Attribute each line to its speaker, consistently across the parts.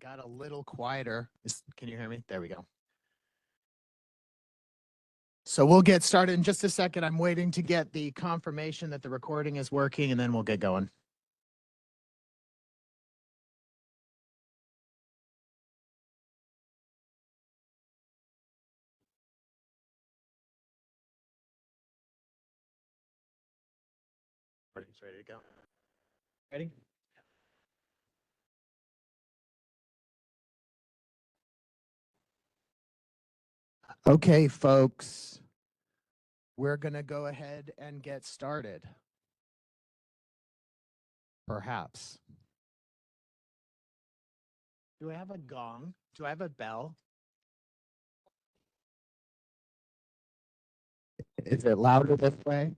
Speaker 1: got a little quieter. Can you hear me? There we go. So we'll get started in just a second. I'm waiting to get the confirmation that the recording is working, and then we'll get going. Recording's ready to go. Ready? Okay, folks, we're going to go ahead and get started. Perhaps. Do I have a gong? Do I have a bell? Is it louder this way?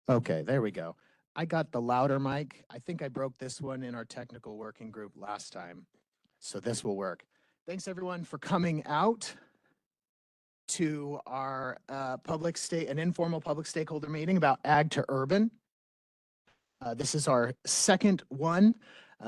Speaker 1: Okay, there we go. I got the louder mic. I think I broke this one in our technical working group last time, so this will work. Thanks everyone for coming out to our an informal public stakeholder meeting about ag to urban. This is our second one.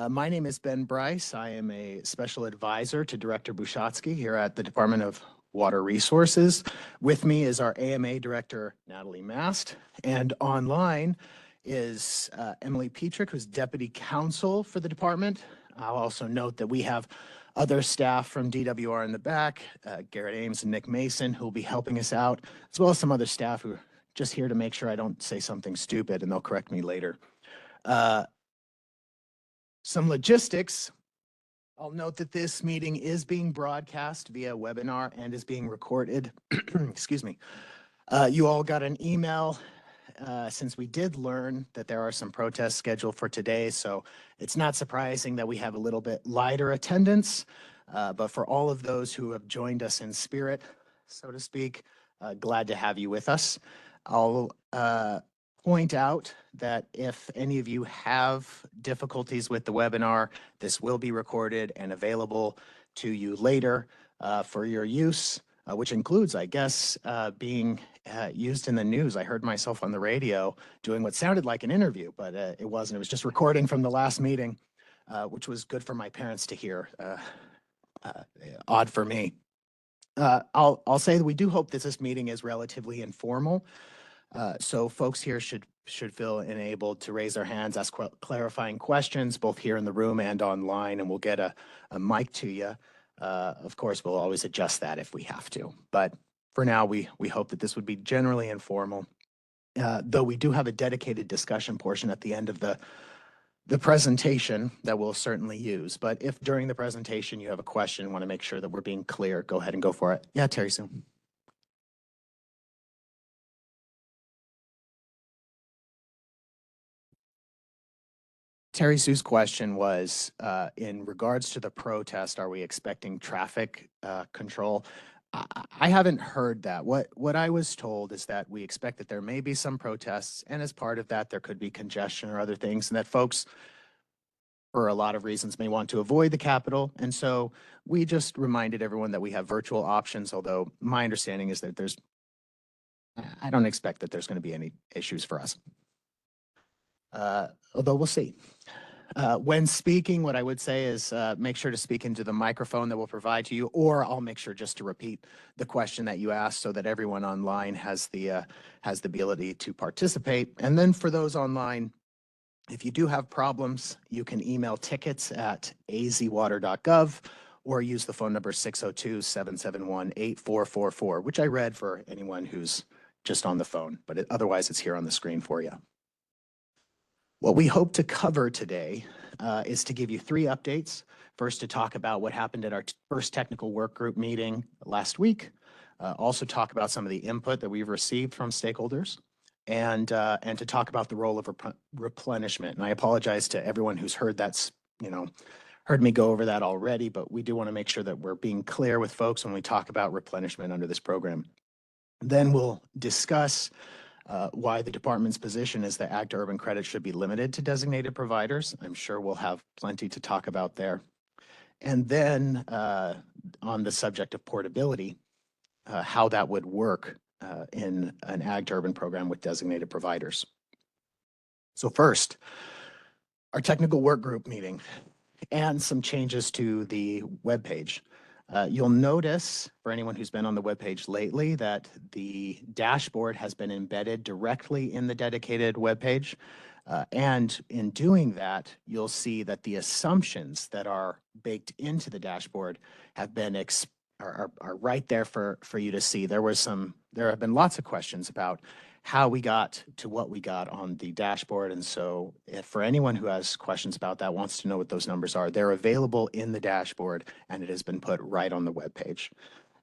Speaker 1: My name is Ben Bryce. I am a special advisor to Director Bushatsky here at the Department of Water Resources. With me is our AMA Director, Natalie Mast, and online is Emily Petrick, who's Deputy Counsel for the department. I'll also note that we have other staff from DWR in the back, Garrett Ames and Nick Mason, who will be helping us out, as well as some other staff who are just here to make sure I don't say something stupid, and they'll correct me later. Some logistics. I'll note that this meeting is being broadcast via webinar and is being recorded. Excuse me. You all got an email since we did learn that there are some protests scheduled for today, so it's not surprising that we have a little bit lighter attendance, but for all of those who have joined us in spirit, so to speak, glad to have you with us. I'll point out that if any of you have difficulties with the webinar, this will be recorded and available to you later for your use, which includes, I guess, being used in the news. I heard myself on the radio doing what sounded like an interview, but it wasn't. It was just recording from the last meeting, which was good for my parents to hear. Odd for me. I'll say that we do hope that this meeting is relatively informal. So folks here should feel enabled to raise their hands, ask clarifying questions, both here in the room and online, and we'll get a mic to you. Of course, we'll always adjust that if we have to. But for now, we hope that this would be generally informal, though we do have a dedicated discussion portion at the end of the presentation that we'll certainly use. But if during the presentation you have a question, want to make sure that we're being clear, go ahead and go for it. Yeah, Terry Sue. Terry Sue's question was, in regards to the protest, are we expecting traffic control? I haven't heard that. What I was told is that we expect that there may be some protests, and as part of that, there could be congestion or other things, and that folks, for a lot of reasons, may want to avoid the Capitol. And so we just reminded everyone that we have virtual options, although my understanding is that I don't expect that there's going to be any issues for us. Although we'll see. When speaking, what I would say is make sure to speak into the microphone that we'll provide to you, or I'll make sure just to repeat the question that you asked so that everyone online has the ability to participate. And then for those online, if you do have problems, you can email tickets at azwater.gov or use the phone number 602-771-8444, which I read for anyone who's just on the phone, but otherwise it's here on the screen for you. What we hope to cover today is to give you 3 updates. First, to talk about what happened at our first technical work group meeting last week. Also talk about some of the input that we've received from stakeholders, and to talk about the role of replenishment. And I apologize to everyone who's heard heard me go over that already, but we do want to make sure that we're being clear with folks when we talk about replenishment under this program. Then we'll discuss why the department's position is that ag to urban credit should be limited to designated providers. I'm sure we'll have plenty to talk about there. And then on the subject of portability, how that would work in an ag to urban program with designated providers. So first, our technical work group meeting and some changes to the webpage. You'll notice, for anyone who's been on the webpage lately, that the dashboard has been embedded directly in the dedicated webpage. And in doing that, you'll see that the assumptions that are baked into the dashboard have been are right there for you to see. There have been lots of questions about how we got to what we got on the dashboard. And so if for anyone who has questions about that, wants to know what those numbers are, they're available in the dashboard and it has been put right on the webpage.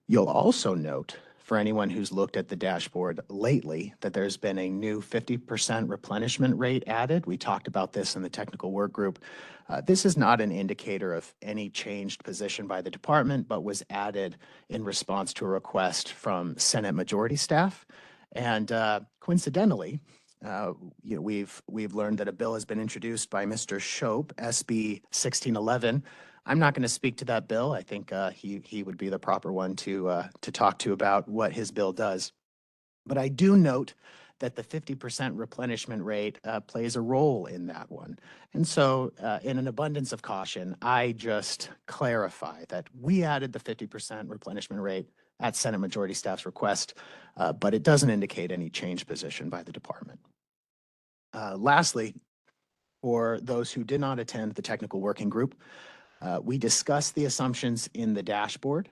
Speaker 1: You'll also note, for anyone who's looked at the dashboard lately, that there's been a new 50% replenishment rate added. We talked about this in the technical work group. This is not an indicator of any changed position by the department, but was added in response to a request from Senate Majority staff. And coincidentally, we've learned that a bill has been introduced by Mr. Shope, SB 1611. I'm not going to speak to that bill. I think he would be the proper one to talk to about what his bill does. But I do note that the 50% replenishment rate plays a role in that one. And so in an abundance of caution, I just clarify that we added the 50% replenishment rate at Senate Majority Staff's request, but it doesn't indicate any change position by the department. Lastly, for those who did not attend the technical working group, we discussed the assumptions in the dashboard.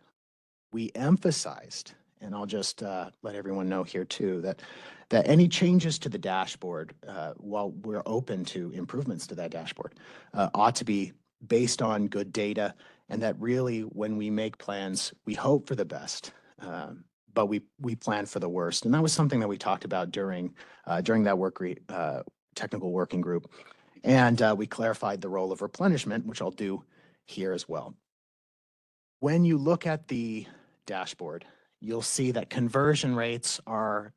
Speaker 1: We emphasized, and I'll just let everyone know here too, that any changes to the dashboard, while we're open to improvements to that dashboard, ought to be based on good data, and that really when we make plans, we hope for the best, but we plan for the worst. And that was something that we talked about during that technical working group. And we clarified the role of replenishment, which I'll do here as well. When you look at the dashboard, you'll see that conversion rates are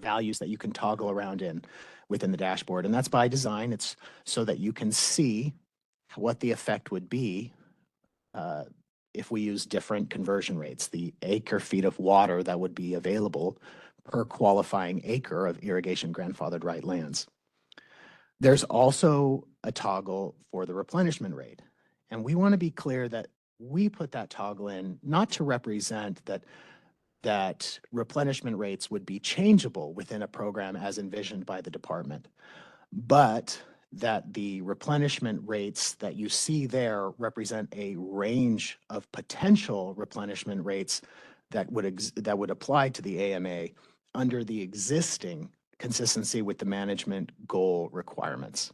Speaker 1: values that you can toggle around within the dashboard. And that's by design. It's so that you can see what the effect would be if we use different conversion rates, the acre feet of water that would be available per qualifying acre of irrigation grandfathered right lands. There's also a toggle for the replenishment rate. And we want to be clear that we put that toggle in not to represent that replenishment rates would be changeable within a program as envisioned by the department, but that the replenishment rates that you see there represent a range of potential replenishment rates that would apply to the AMA under the existing consistency with the management goal requirements.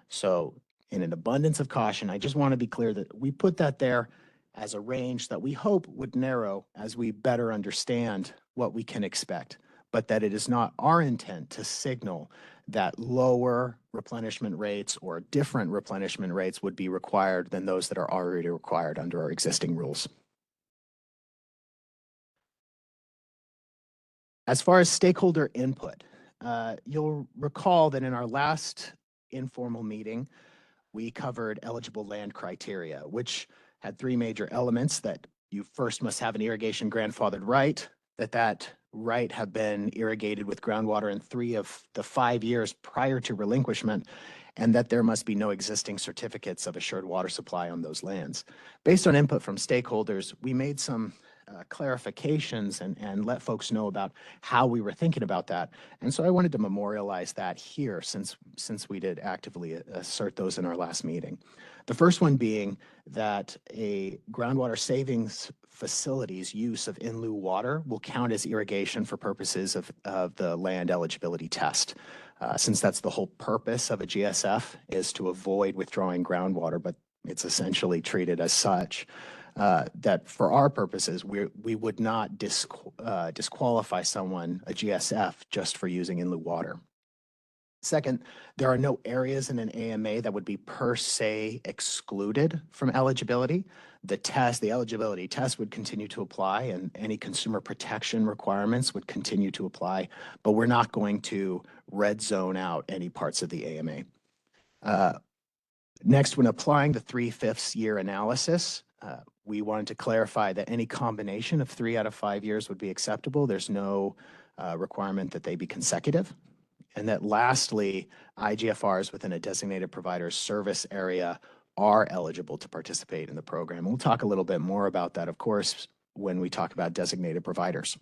Speaker 1: So in an abundance of caution, I just want to be clear that we put that there as a range that we hope would narrow as we better understand what we can expect, but that it is not our intent to signal that lower replenishment rates or different replenishment rates would be required than those that are already required under our existing rules. As far as stakeholder input, you'll recall that in our last informal meeting, we covered eligible land criteria, which had three major elements: that you first must have an irrigation grandfathered right, that right have been irrigated with groundwater in 3 of the 5 years prior to relinquishment, and that there must be no existing certificates of assured water supply on those lands. Based on input from stakeholders, we made some clarifications and let folks know about how we were thinking about that. And so I wanted to memorialize that here since we did actively assert those in our last meeting. The first one being that a groundwater savings facility's use of in lieu water will count as irrigation for purposes of the land eligibility test. Since that's the whole purpose of a GSF, is to avoid withdrawing groundwater, but it's essentially treated as such. That for our purposes, we would not disqualify someone, a GSF, just for using in lieu water. Second, there are no areas in an AMA that would be per se excluded from eligibility. The eligibility test would continue to apply, and any consumer protection requirements would continue to apply, but we're not going to red zone out any parts of the AMA. Next, when applying the 3/5 year analysis, we wanted to clarify that any combination of 3 out of 5 years would be acceptable. There's no requirement that they be consecutive. And that lastly, IGFRs within a designated provider's service area are eligible to participate in the program. We'll talk a little bit more about that, of course, when we talk about designated providers.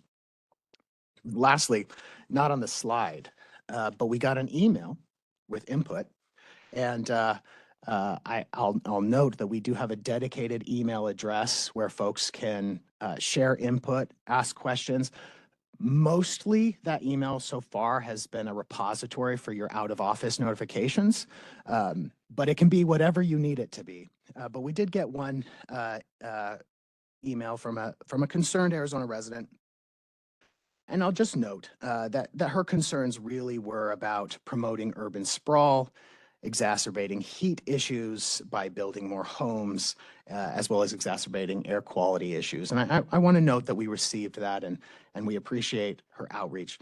Speaker 1: Lastly, not on the slide, but we got an email with input, and I'll note that we do have a dedicated email address where folks can share input, ask questions. Mostly that email so far has been a repository for your out of office notifications, but it can be whatever you need it to be. But we did get one email from a concerned Arizona resident. And I'll just note that her concerns really were about promoting urban sprawl, exacerbating heat issues by building more homes, as well as exacerbating air quality issues. And I want to note that we received that and we appreciate her outreach.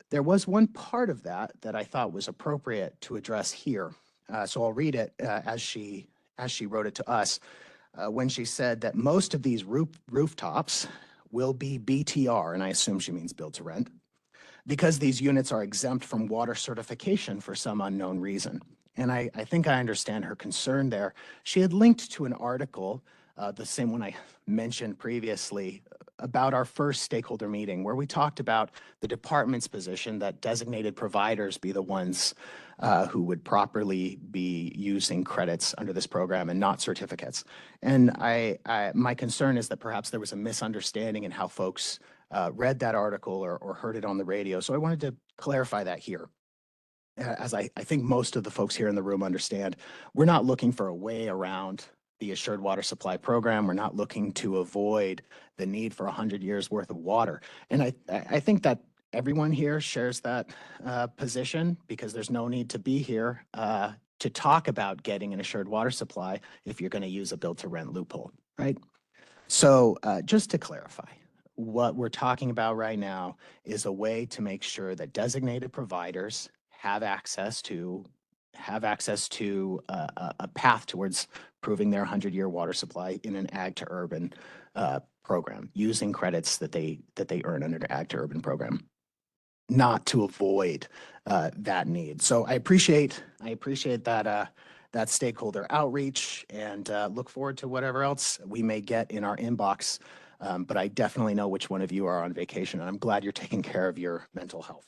Speaker 1: There was one part of that that I thought was appropriate to address here. So I'll read it as she wrote it to us when she said that most of these rooftops will be BTR, and I assume she means build to rent, because these units are exempt from water certification for some unknown reason. And I think I understand her concern there. She had linked to an article, the same one I mentioned previously, about our first stakeholder meeting, where we talked about the department's position that designated providers be the ones who would properly be using credits under this program and not certificates. And my concern is that perhaps there was a misunderstanding in how folks read that article or heard it on the radio. So I wanted to clarify that here. As I think most of the folks here in the room understand, we're not looking for a way around the Assured Water Supply Program. We're not looking to avoid the need for 100 years worth of water. And I think that everyone here shares that position, because there's no need to be here to talk about getting an assured water supply if you're going to use a build to rent loophole, right? So just to clarify, what we're talking about right now is a way to make sure that designated providers have access to a path towards proving their 100-year water supply in an ag to urban program, using credits that they earn under the ag to urban program, not to avoid that need. So I appreciate that stakeholder outreach, and look forward to whatever else we may get in our inbox. But I definitely know which one of you are on vacation, and I'm glad you're taking care of your mental health.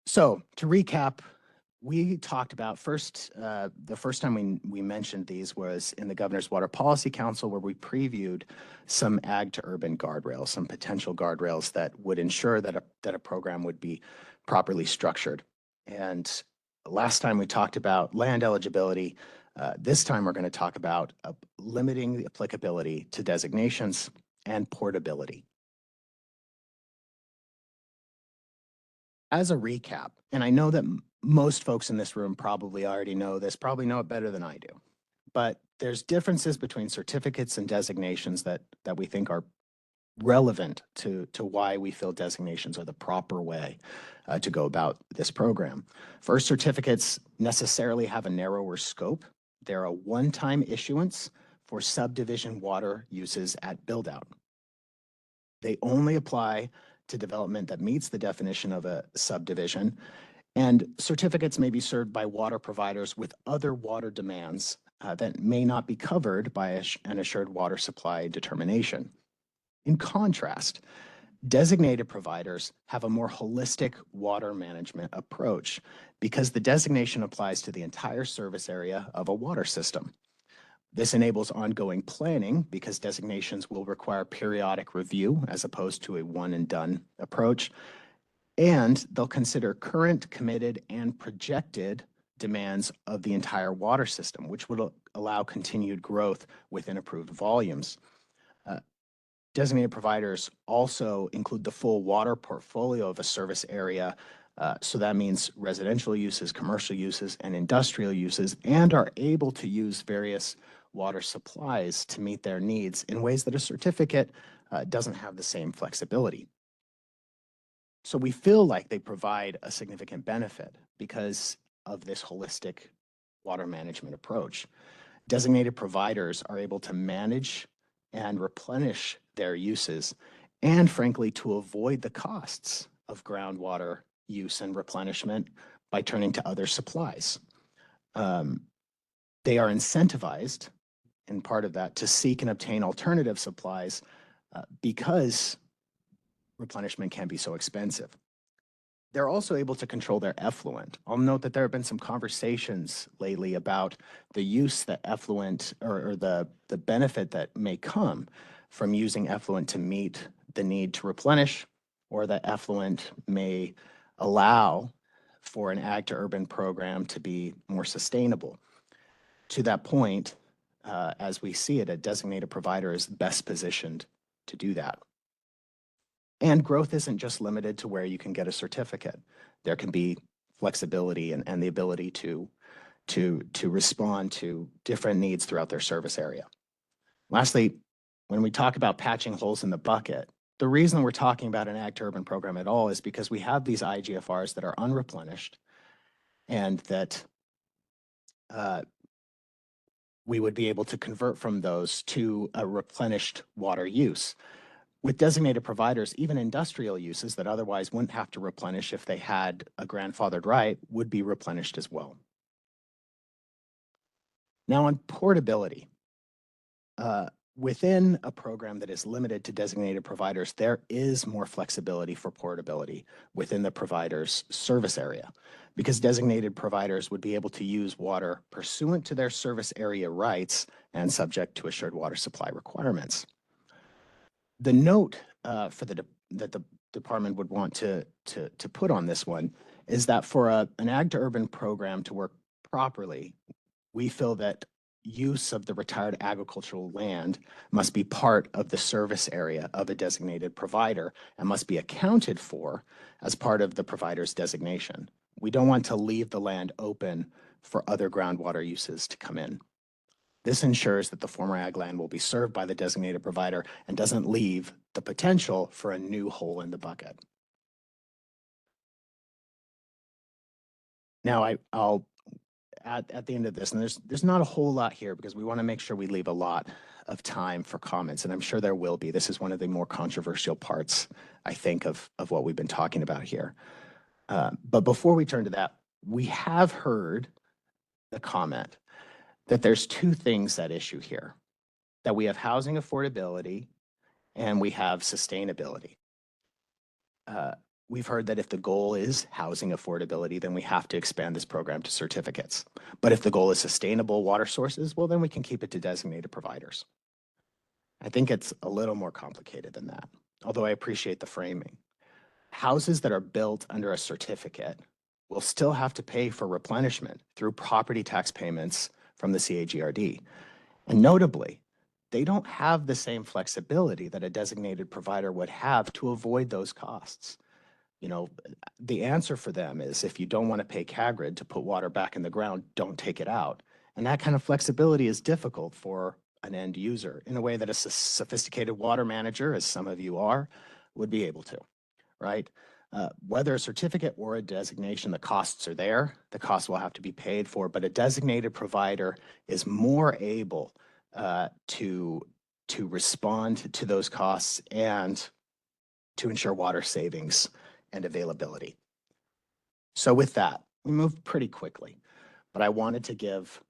Speaker 1: So to recap, we talked about the first time we mentioned these was in the Governor's Water Policy Council, where we previewed some ag to urban guardrails, some potential guardrails that would ensure that a program would be properly structured. And last time we talked about land eligibility. This time we're going to talk about limiting the applicability to designations and portability. As a recap, and I know that most folks in this room probably already know this, probably know it better than I do, but there's differences between certificates and designations that we think are relevant to why we feel designations are the proper way to go about this program. First, certificates necessarily have a narrower scope. They're a one-time issuance for subdivision water uses at build-out. They only apply to development that meets the definition of a subdivision, and certificates may be served by water providers with other water demands that may not be covered by an assured water supply determination. In contrast, designated providers have a more holistic water management approach because the designation applies to the entire service area of a water system. This enables ongoing planning because designations will require periodic review as opposed to a one and done approach. And they'll consider current, committed, and projected demands of the entire water system, which would allow continued growth within approved volumes. Designated providers also include the full water portfolio of a service area. So that means residential uses, commercial uses, and industrial uses, and are able to use various water supplies to meet their needs in ways that a certificate doesn't have the same flexibility. So we feel like they provide a significant benefit because of this holistic water management approach. Designated providers are able to manage and replenish their uses and frankly, to avoid the costs of groundwater use and replenishment by turning to other supplies. They are incentivized, in part of that, to seek and obtain alternative supplies because replenishment can be so expensive. They're also able to control their effluent. I'll note that there have been some conversations lately about the use that effluent or the benefit that may come from using effluent to meet the need to replenish, or that effluent may allow for an ag to urban program to be more sustainable. To that point, as we see it, a designated provider is best positioned to do that. And growth isn't just limited to where you can get a certificate. There can be flexibility and the ability to respond to different needs throughout their service area. Lastly, when we talk about patching holes in the bucket, the reason we're talking about an ag to urban program at all is because we have these IGFRs that are unreplenished, and that we would be able to convert from those to a replenished water use. With designated providers, even industrial uses that otherwise wouldn't have to replenish if they had a grandfathered right would be replenished as well. Now on portability, within a program that is limited to designated providers, there is more flexibility for portability within the provider's service area, because designated providers would be able to use water pursuant to their service area rights and subject to assured water supply requirements. The note that the department would want to put on this one is that for an ag to urban program to work properly, we feel that use of the retired agricultural land must be part of the service area of a designated provider and must be accounted for as part of the provider's designation. We don't want to leave the land open for other groundwater uses to come in. This ensures that the former ag land will be served by the designated provider and doesn't leave the potential for a new hole in the bucket. Now, I'll at the end of this, and there's not a whole lot here because we want to make sure we leave a lot of time for comments, and I'm sure there will be. This is one of the more controversial parts, I think, of what we've been talking about here. But before we turn to that, we have heard the comment that there's two things at issue here, that we have housing affordability and we have sustainability. We've heard that if the goal is housing affordability, then we have to expand this program to certificates. But if the goal is sustainable water sources, well, then we can keep it to designated providers. I think it's a little more complicated than that, although I appreciate the framing. Houses that are built under a certificate will still have to pay for replenishment through property tax payments from the CAGRD. And notably, they don't have the same flexibility that a designated provider would have to avoid those costs. You know, the answer for them is, if you don't want to pay CAGRD to put water back in the ground, don't take it out. And that kind of flexibility is difficult for an end user in a way that a sophisticated water manager, as some of you are, would be able to, right? Whether a certificate or a designation, the costs are there. The costs will have to be paid for, but a designated provider is more able to respond to those costs and to ensure water savings and availability. So with that, we moved pretty quickly, but I wanted to give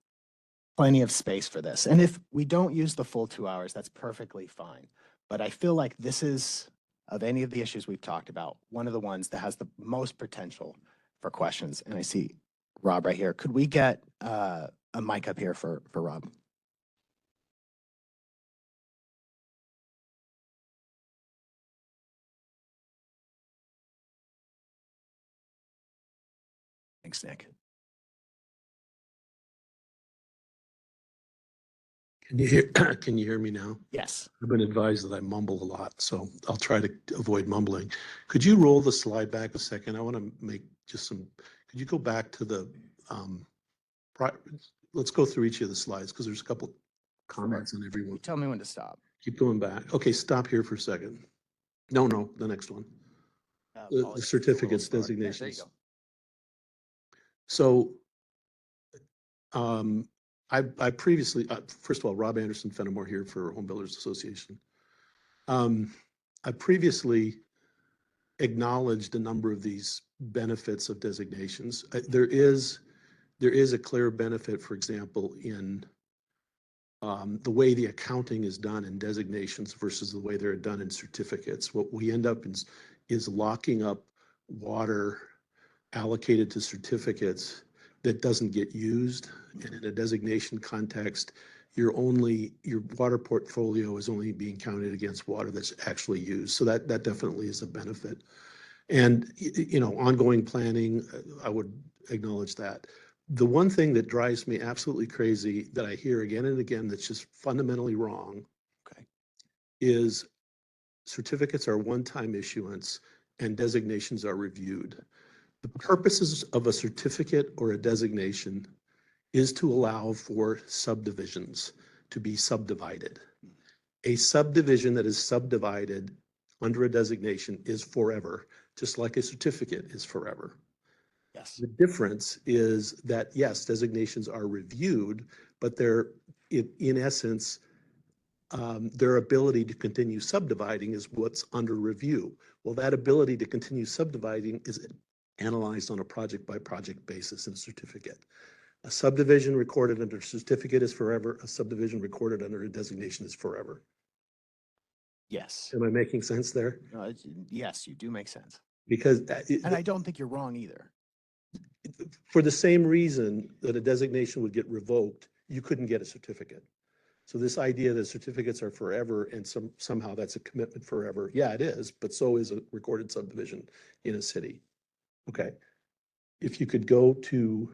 Speaker 1: plenty of space for this. And if we don't use the full 2 hours, that's perfectly fine. But I feel like this is, of any of the issues we've talked about, one of the ones that has the most potential for questions. And I see Rob right here. Could we get a mic up here for Rob? Thanks, Nick.
Speaker 2: Can you hear, can you hear me now?
Speaker 1: Yes.
Speaker 2: I've been advised that I mumble a lot, so I'll try to avoid mumbling. Could you roll the slide back a second? I want to make just some, could you go back to the, let's go through each of the slides because there's a couple comments on every one.
Speaker 1: You tell me when to stop.
Speaker 2: Keep going back. Okay, stop here for a second. No, the next one. The certificates, designations.
Speaker 1: There you go.
Speaker 2: So I previously, first of all, Rob Anderson Fenimore here for Home Builders Association. I previously acknowledged a number of these benefits of designations. There is a clear benefit, for example, in the way the accounting is done in designations versus the way they're done in certificates. What we end up in is locking up water allocated to certificates that doesn't get used. And in a designation context, your water portfolio is only being counted against water that's actually used. So that definitely is a benefit. And, ongoing planning, I would acknowledge that. The one thing that drives me absolutely crazy that I hear again and again that's just fundamentally wrong, okay, is certificates are one-time issuance and designations are reviewed. The purposes of a certificate or a designation is to allow for subdivisions to be subdivided. A subdivision that is subdivided under a designation is forever, just like a certificate is forever.
Speaker 1: Yes.
Speaker 2: The difference is that, yes, designations are reviewed, but they're, in essence, their ability to continue subdividing is what's under review. Well, that ability to continue subdividing is analyzed on a project-by-project basis in a certificate. A subdivision recorded under a certificate is forever. A subdivision recorded under a designation is forever.
Speaker 1: Yes.
Speaker 2: Am I making sense there?
Speaker 1: Yes, you do make sense.
Speaker 2: Because
Speaker 1: And I don't think you're wrong either.
Speaker 2: for the same reason that a designation would get revoked, you couldn't get a certificate. So this idea that certificates are forever and somehow that's a commitment forever, yeah, it is, but so is a recorded subdivision in a city. Okay. If you could go to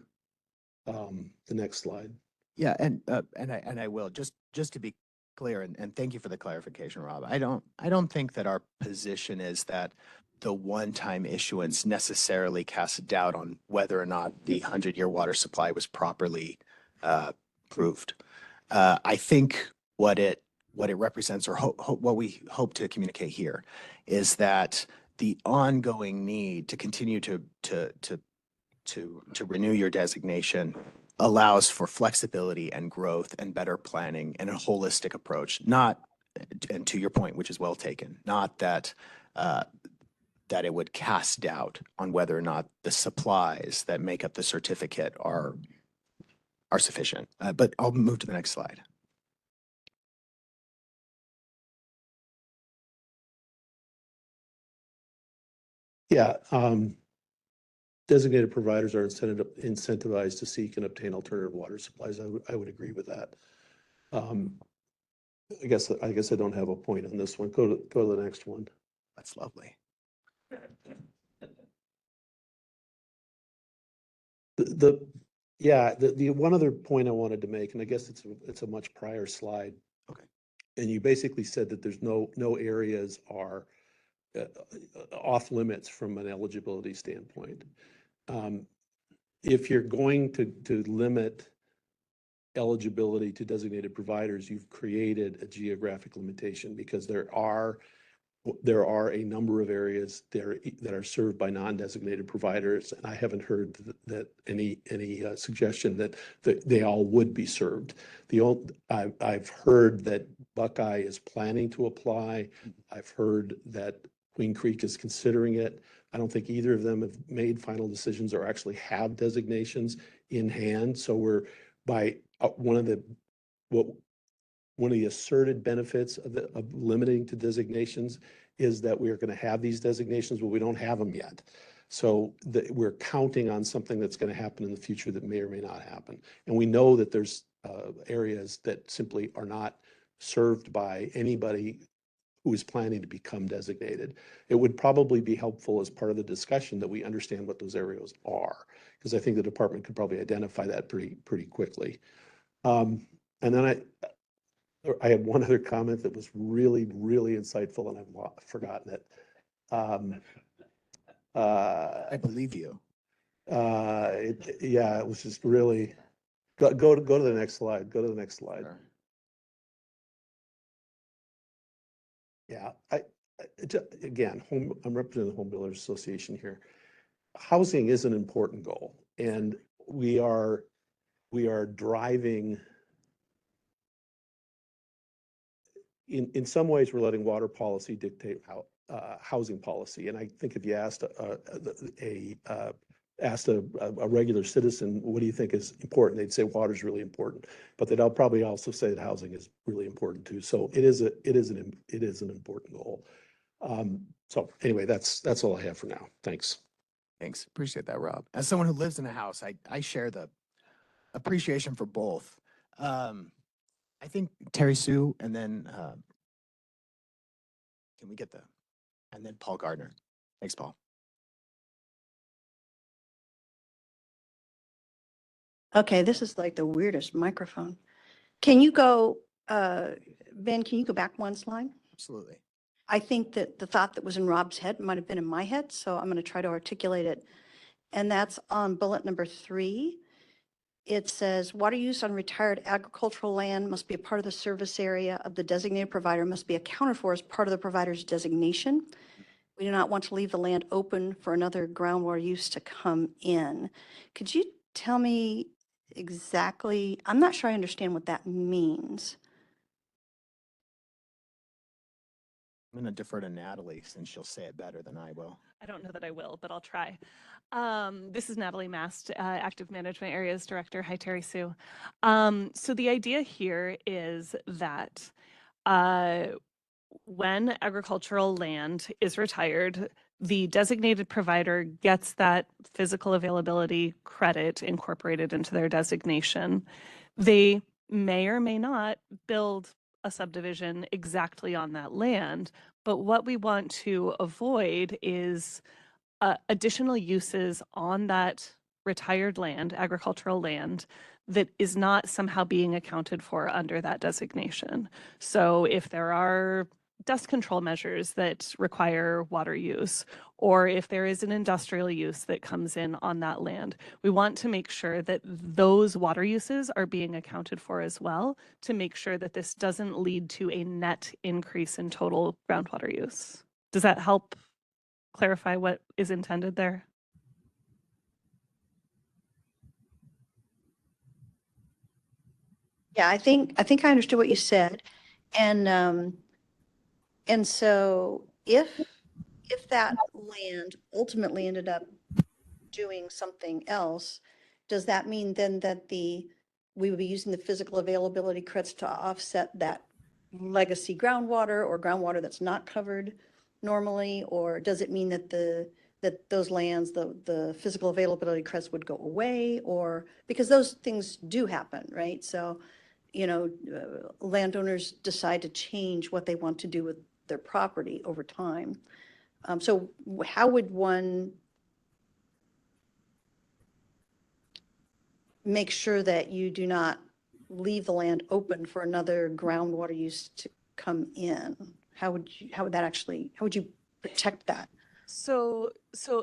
Speaker 2: the next slide.
Speaker 1: Yeah, and I will just to be clear, and thank you for the clarification, Rob. I don't think that our position is that the one-time issuance necessarily casts doubt on whether or not the 100-year water supply was properly proved. I think what it represents, or what we hope to communicate here, is that the ongoing need to continue to renew your designation allows for flexibility and growth and better planning and a holistic approach. Not, and to your point, which is well taken, not that that it would cast doubt on whether or not the supplies that make up the certificate are sufficient. But I'll move to the next slide.
Speaker 2: Yeah, designated providers are incentivized to seek and obtain alternative water supplies. I would agree with that. I guess I don't have a point on this one. Go to the next one.
Speaker 1: That's lovely.
Speaker 2: The one other point I wanted to make, and I guess it's a much prior slide.
Speaker 1: Okay.
Speaker 2: And you basically said that there's no areas are off limits from an eligibility standpoint. If you're going to limit eligibility to designated providers, you've created a geographic limitation because there are a number of areas there that are served by non-designated providers, and I haven't heard that any suggestion that they all would be served. I've heard that Buckeye is planning to apply. I've heard that Queen Creek is considering it. I don't think either of them have made final decisions or actually have designations in hand. So we're by one of the asserted benefits of limiting to designations is that we are going to have these designations, but we don't have them yet. So we're counting on something that's going to happen in the future that may or may not happen. And we know that there's areas that simply are not served by anybody who is planning to become designated. It would probably be helpful as part of the discussion that we understand what those areas are, because I think the department could probably identify that pretty quickly. And then I had one other comment that was really, really insightful, and I've forgotten it.
Speaker 1: I believe you.
Speaker 2: Yeah, it was just really. Go to the next slide. Go to the next slide.
Speaker 1: Sure.
Speaker 2: Yeah, again, I'm representing the Home Builders Association here. Housing is an important goal, and we are driving in some ways, we're letting water policy dictate how housing policy. And I think if you asked a regular citizen, what do you think is important? They'd say water is really important, but they'd probably also say that housing is really important too. So it is an important goal. So anyway, that's all I have for now. Thanks.
Speaker 1: Thanks. Appreciate that, Rob. As someone who lives in a house, I share the appreciation for both. I think Terry Sue and then can we get and then Paul Gardner. Thanks, Paul.
Speaker 3: Okay, this is like the weirdest microphone. Can you go, Ben, can you go back one slide?
Speaker 1: Absolutely.
Speaker 3: I think that the thought that was in Rob's head might have been in my head, so I'm going to try to articulate it. And that's on bullet number 3. It says, water use on retired agricultural land must be a part of the service area of the designated provider, must be accounted for as part of the provider's designation. We do not want to leave the land open for another groundwater use to come in. Could you tell me exactly, I'm not sure I understand what that means.
Speaker 1: I'm going to defer to Natalie since she'll say it better than I will.
Speaker 4: I don't know that I will, but I'll try. This is Natalie Mast, Active Management Areas Director. Hi, Terry Sue. So the idea here is that when agricultural land is retired, the designated provider gets that physical availability credit incorporated into their designation. They may or may not build a subdivision exactly on that land, but what we want to avoid is additional uses on that retired land, agricultural land, that is not somehow being accounted for under that designation. So if there are dust control measures that require water use, or if there is an industrial use that comes in on that land, we want to make sure that those water uses are being accounted for as well, to make sure that this doesn't lead to a net increase in total groundwater use. Does that help clarify what is intended there?
Speaker 3: Yeah, I think I understood what you said. And so if that land ultimately ended up doing something else, does that mean then that we would be using the physical availability credits to offset that legacy groundwater or groundwater that's not covered normally? Or does it mean that that those lands, the physical availability credits would go away? Or because those things do happen, right? So, you know, landowners decide to change what they want to do with their property over time. So how would one make sure that you do not leave the land open for another groundwater use to come in? How would you protect that?
Speaker 4: So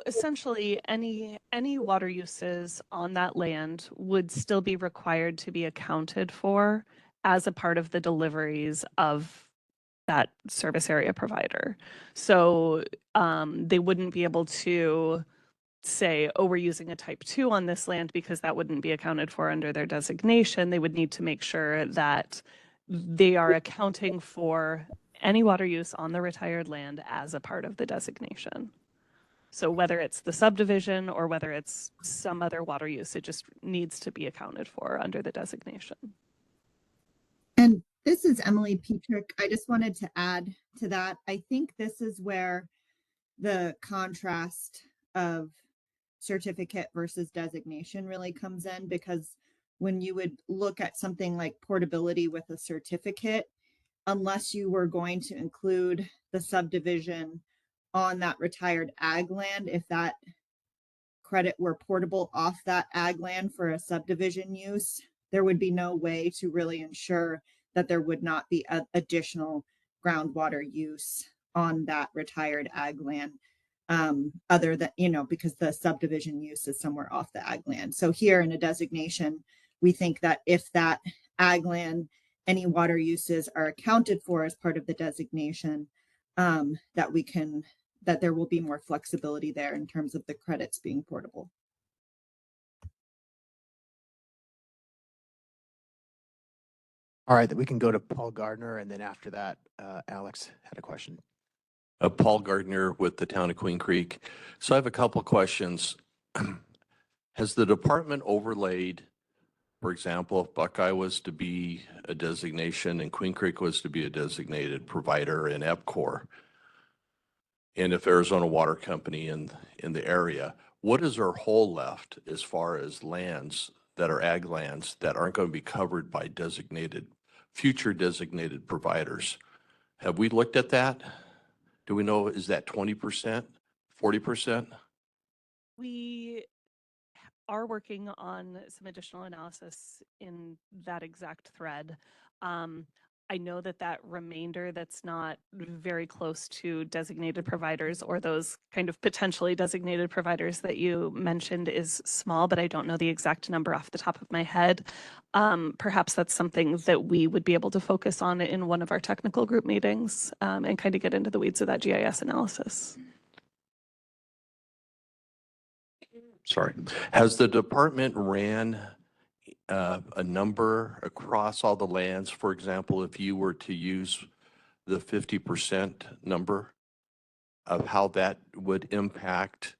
Speaker 4: essentially any water uses on that land would still be required to be accounted for as a part of the deliveries of that service area provider. So they wouldn't be able to say, oh, we're using a type 2 on this land, because that wouldn't be accounted for under their designation. They would need to make sure that they are accounting for any water use on the retired land as a part of the designation. So whether it's the subdivision or whether it's some other water use, it just needs to be accounted for under the designation.
Speaker 5: And this is Emily Petrick. I just wanted to add to that. I think this is where the contrast of certificate versus designation really comes in, because when you would look at something like portability with a certificate, unless you were going to include the subdivision on that retired ag land, if that credit were portable off that ag land for a subdivision use, there would be no way to really ensure that there would not be additional groundwater use on that retired ag land, other than, because the subdivision use is somewhere off the ag land. So here in a designation, we think that if that ag land, any water uses are accounted for as part of the designation, that there will be more flexibility there in terms of the credits being portable.
Speaker 1: All right, then we can go to Paul Gardner, and then after that, Alex had a question.
Speaker 6: Paul Gardner with the town of Queen Creek. So I have a couple questions. Has the department overlaid, for example, if Buckeye was to be a designation and Queen Creek was to be a designated provider in EPCOR, and if Arizona Water Company in the area, what is our hole left as far as lands that are ag lands that aren't going to be covered by future designated providers? Have we looked at that? Do we know, is that 20%, 40%?
Speaker 4: We are working on some additional analysis in that exact thread. I know that that remainder that's not very close to designated providers or those kind of potentially designated providers that you mentioned is small, but I don't know the exact number off the top of my head. Perhaps that's something that we would be able to focus on in one of our technical group meetings and kind of get into the weeds of that GIS analysis.
Speaker 6: Sorry. Has the department ran a number across all the lands? For example, if you were to use the 50% number of how that would impact,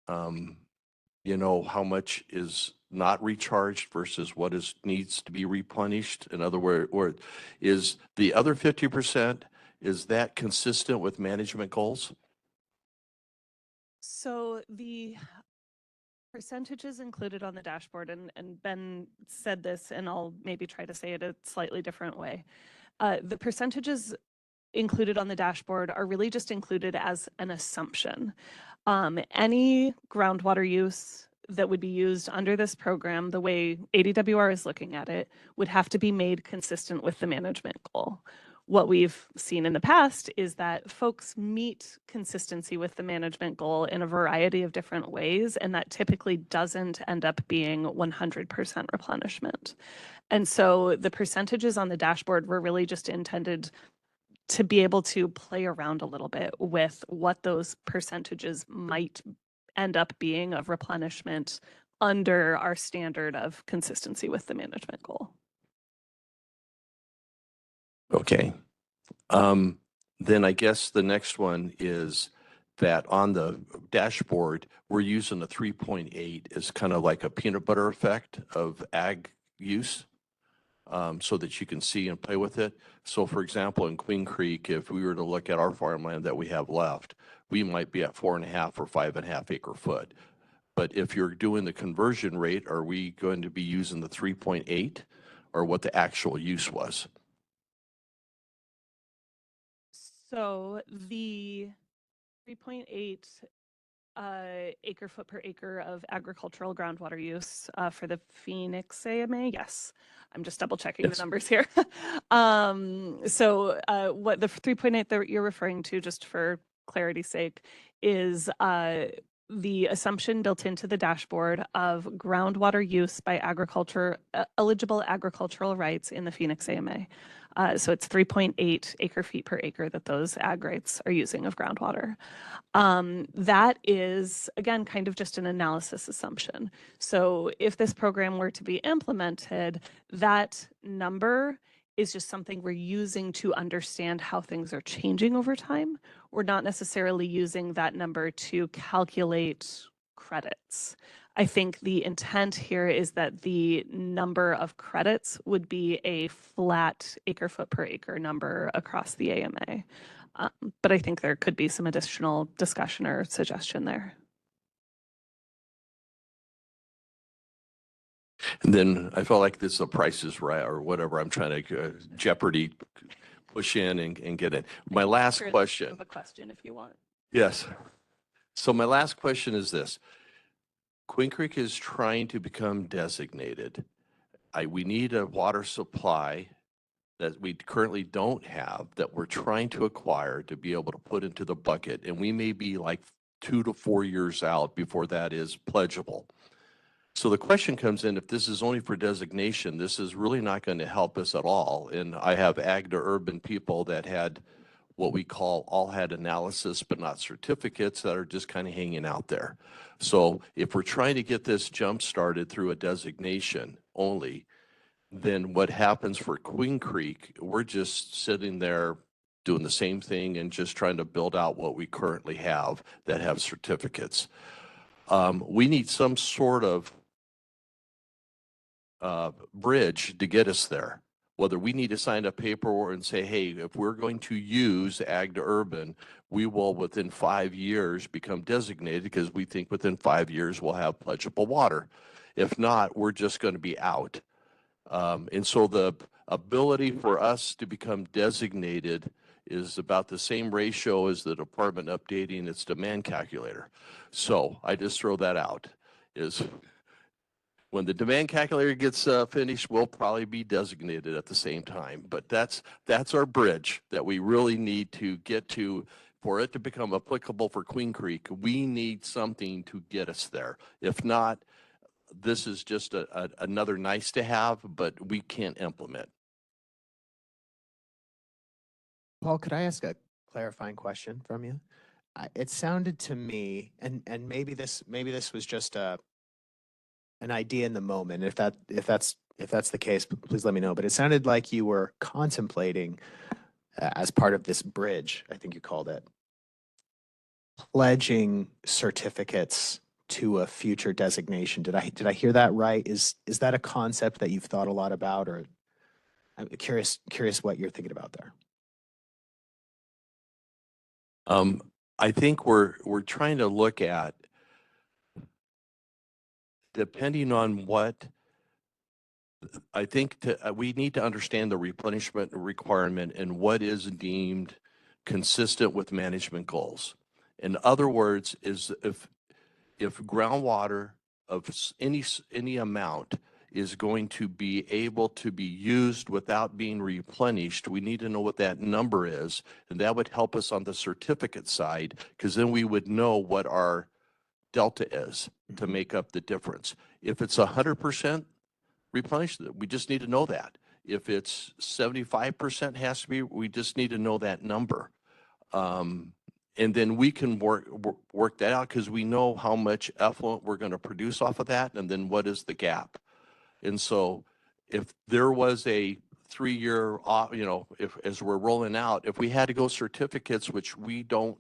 Speaker 6: you know, how much is not recharged versus what needs to be replenished? In other words, or is the other 50%, is that consistent with management goals?
Speaker 4: So the percentages included on the dashboard, and Ben said this, and I'll maybe try to say it a slightly different way. The percentages included on the dashboard are really just included as an assumption. Any groundwater use that would be used under this program, the way ADWR is looking at it, would have to be made consistent with the management goal. What we've seen in the past is that folks meet consistency with the management goal in a variety of different ways, and that typically doesn't end up being 100% replenishment. And so the percentages on the dashboard were really just intended to be able to play around a little bit with what those percentages might end up being of replenishment under our standard of consistency with the management goal.
Speaker 6: Okay. Then I guess the next one is that on the dashboard, we're using a 3.8 as kind of like a peanut butter effect of ag use, so that you can see and play with it. So for example, in Queen Creek, if we were to look at our farmland that we have left, we might be at 4.5 or 5.5 acre foot. But if you're doing the conversion rate, are we going to be using the 3.8 or what the actual use was?
Speaker 4: So the 3.8 acre foot per acre of agricultural groundwater use for the Phoenix AMA, yes. I'm just double checking
Speaker 6: Yes.
Speaker 4: the numbers here. So what the 3.8 that you're referring to, just for clarity's sake, is the assumption built into the dashboard of groundwater use by eligible agricultural rights in the Phoenix AMA. So it's 3.8 acre feet per acre that those ag rights are using of groundwater. That is, again, kind of just an analysis assumption. So if this program were to be implemented, that number is just something we're using to understand how things are changing over time. We're not necessarily using that number to calculate credits. I think the intent here is that the number of credits would be a flat acre foot per acre number across the AMA. But I think there could be some additional discussion or suggestion there.
Speaker 6: And then I felt like this the Price is Right or whatever. I'm trying to Jeopardy push in and get in. My last
Speaker 4: Sure,
Speaker 6: question.
Speaker 4: you have a question if you want.
Speaker 6: Yes. So my last question is this. Queen Creek is trying to become designated. We need a water supply that we currently don't have that we're trying to acquire to be able to put into the bucket. And we may be like 2 to 4 years out before that is pledgeable. So the question comes in, if this is only for designation, this is really not going to help us at all. And I have ag to urban people that had what we call all had analysis, but not certificates that are just kind of hanging out there. So if we're trying to get this jump started through a designation only, then what happens for Queen Creek, we're just sitting there doing the same thing and just trying to build out what we currently have that have certificates. We need some sort of bridge to get us there. Whether we need to sign a paper and say, hey, if we're going to use ag to urban, we will within 5 years become designated because we think within 5 years we'll have pledgeable water. If not, we're just going to be out. And so the ability for us to become designated is about the same ratio as the department updating its demand calculator. So I just throw that out is when the demand calculator gets finished, we'll probably be designated at the same time. But that's our bridge that we really need to get to for it to become applicable for Queen Creek. We need something to get us there. If not, this is just another nice to have, but we can't implement.
Speaker 1: Paul, could I ask a clarifying question from you? It sounded to me, and maybe this was just an idea in the moment. If that's the case, please let me know. But it sounded like you were contemplating, as part of this bridge, I think you called it, pledging certificates to a future designation. Did I hear that right? Is that a concept that you've thought a lot about, or I'm curious what you're thinking about there?
Speaker 6: I think we're trying to look at, depending on what, I think we need to understand the replenishment requirement and what is deemed consistent with management goals. In other words, is if groundwater of any amount is going to be able to be used without being replenished, we need to know what that number is, and that would help us on the certificate side, because then we would know what our delta is to make up the difference. If it's 100% replenished, we just need to know that. If it's 75% has to be, we just need to know that number. And then we can work that out because we know how much effluent we're going to produce off of that, and then what is the gap. And so if there was a 3-year, if as we're rolling out, if we had to go certificates, which we don't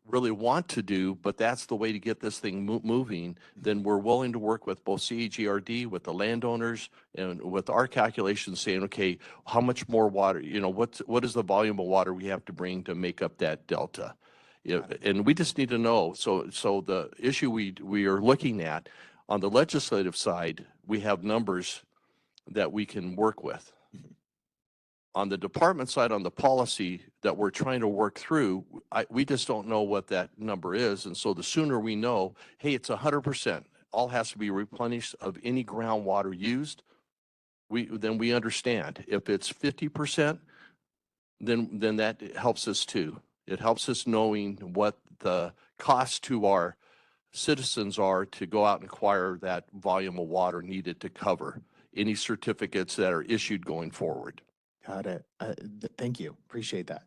Speaker 6: really want to do, but that's the way to get this thing moving, then we're willing to work with both CEGRD, with the landowners, and with our calculations saying, okay, how much more water, what is the volume of water we have to bring to make up that delta? And we just need to know. So the issue we are looking at on the legislative side, we have numbers that we can work with. On the department side, on the policy that we're trying to work through, we just don't know what that number is. And so the sooner we know, hey, it's 100%, all has to be replenished of any groundwater used, then we understand. If it's 50%, then that helps us too. It helps us knowing what the cost to our citizens are to go out and acquire that volume of water needed to cover any certificates that are issued going forward.
Speaker 1: Got it. Thank you. Appreciate that.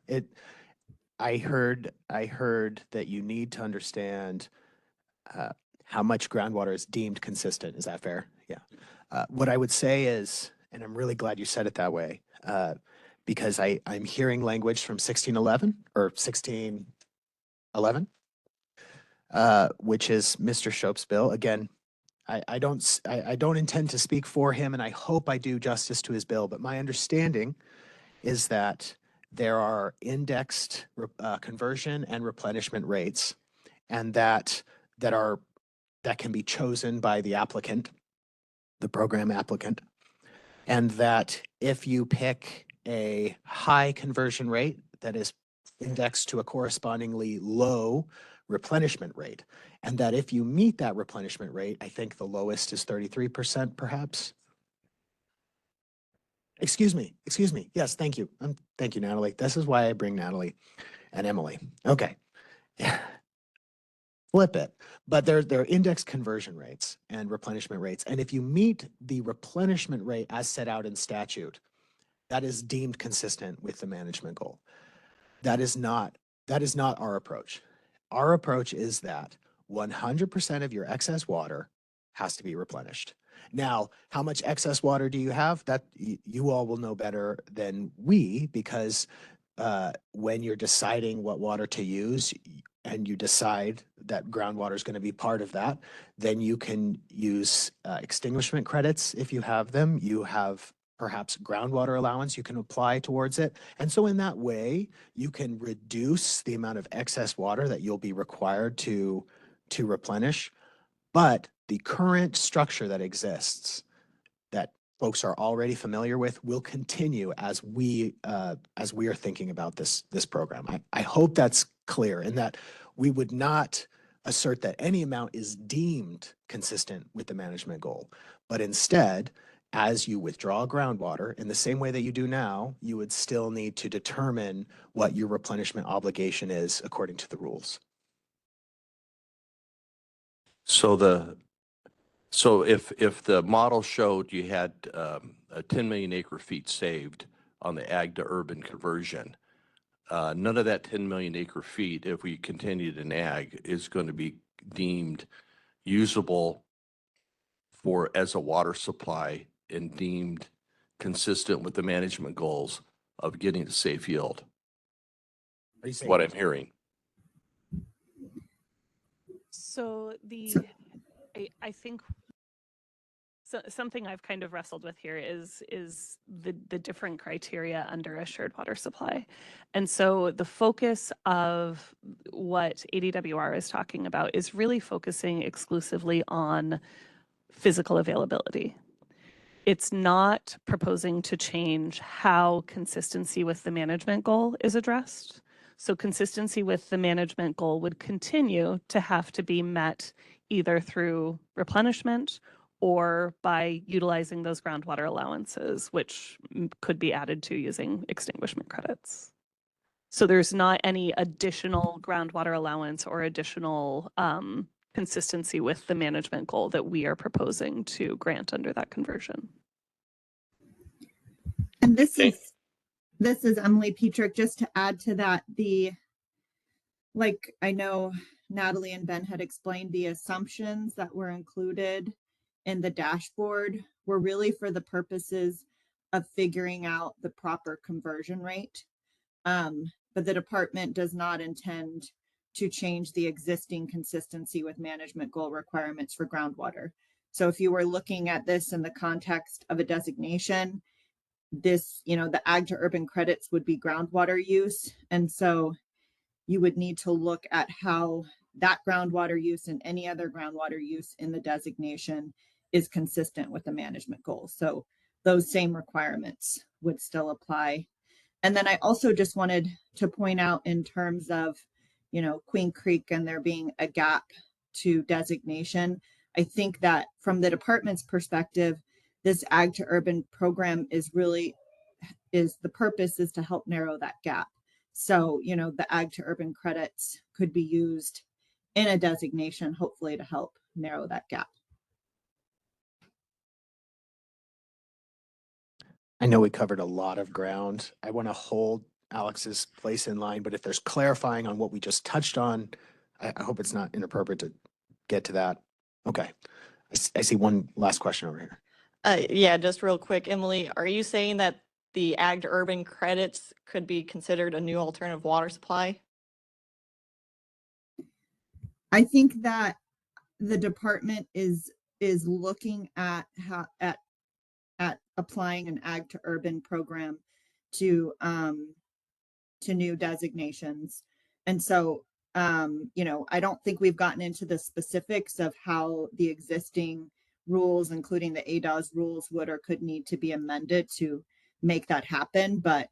Speaker 1: I heard that you need to understand how much groundwater is deemed consistent. Is that fair? Yeah. What I would say is, and I'm really glad you said it that way, because I'm hearing language from 1611 or 1611, which is Mr. Shope's bill. Again, I don't intend to speak for him, and I hope I do justice to his bill, but my understanding is that there are indexed conversion and replenishment rates, and that can be chosen by the applicant, the program applicant, and that if you pick a high conversion rate that is indexed to a correspondingly low replenishment rate, and that if you meet that replenishment rate, I think the lowest is 33% perhaps. Excuse me. Yes, thank you. Thank you, Natalie. This is why I bring Natalie and Emily. Okay. Flip it. But there are index conversion rates and replenishment rates. And if you meet the replenishment rate as set out in statute, that is deemed consistent with the management goal. That is not our approach. Our approach is that 100% of your excess water has to be replenished. Now, how much excess water do you have? That you all will know better than we, because when you're deciding what water to use and you decide that groundwater is going to be part of that, then you can use extinguishment credits if you have them. You have perhaps groundwater allowance you can apply towards it. And so in that way, you can reduce the amount of excess water that you'll be required to replenish. But the current structure that exists, that folks are already familiar with, will continue as we are thinking about this program. I hope that's clear, and that we would not assert that any amount is deemed consistent with the management goal, but instead, as you withdraw groundwater in the same way that you do now, you would still need to determine what your replenishment obligation is according to the rules.
Speaker 6: So if the model showed you had a 10 million acre feet saved on the ag to urban conversion, none of that 10 million acre feet, if we continued in ag, is going to be deemed usable for as a water supply and deemed consistent with the management goals of getting to safe yield.
Speaker 1: Are you saying
Speaker 6: What I'm hearing.
Speaker 4: So I think something I've kind of wrestled with here is the different criteria under assured water supply. And so the focus of what ADWR is talking about is really focusing exclusively on physical availability. It's not proposing to change how consistency with the management goal is addressed. So consistency with the management goal would continue to have to be met either through replenishment or by utilizing those groundwater allowances, which could be added to using extinguishment credits. So there's not any additional groundwater allowance or additional consistency with the management goal that we are proposing to grant under that conversion.
Speaker 5: And this is Emily Petrick. Just to add to that, like I know Natalie and Ben had explained, the assumptions that were included in the dashboard were really for the purposes of figuring out the proper conversion rate. But the department does not intend to change the existing consistency with management goal requirements for groundwater. So if you were looking at this in the context of a designation, this, the ag to urban credits would be groundwater use. And so you would need to look at how that groundwater use and any other groundwater use in the designation is consistent with the management goals. So those same requirements would still apply. And then I also just wanted to point out in terms of, Queen Creek and there being a gap to designation, I think that from the department's perspective, this ag to urban program the purpose is to help narrow that gap. So, the ag to urban credits could be used in a designation, hopefully to help narrow that gap.
Speaker 1: I know we covered a lot of ground. I want to hold Alex's place in line, but if there's clarifying on what we just touched on, I hope it's not inappropriate to get to that. Okay. I see one last question over here.
Speaker 7: Yeah, just real quick, Emily, are you saying that the ag to urban credits could be considered a new alternative water supply?
Speaker 5: I think that the department is looking at how at applying an ag to urban program to new designations. And so I don't think we've gotten into the specifics of how the existing rules, including the ADOS rules, would or could need to be amended to make that happen. But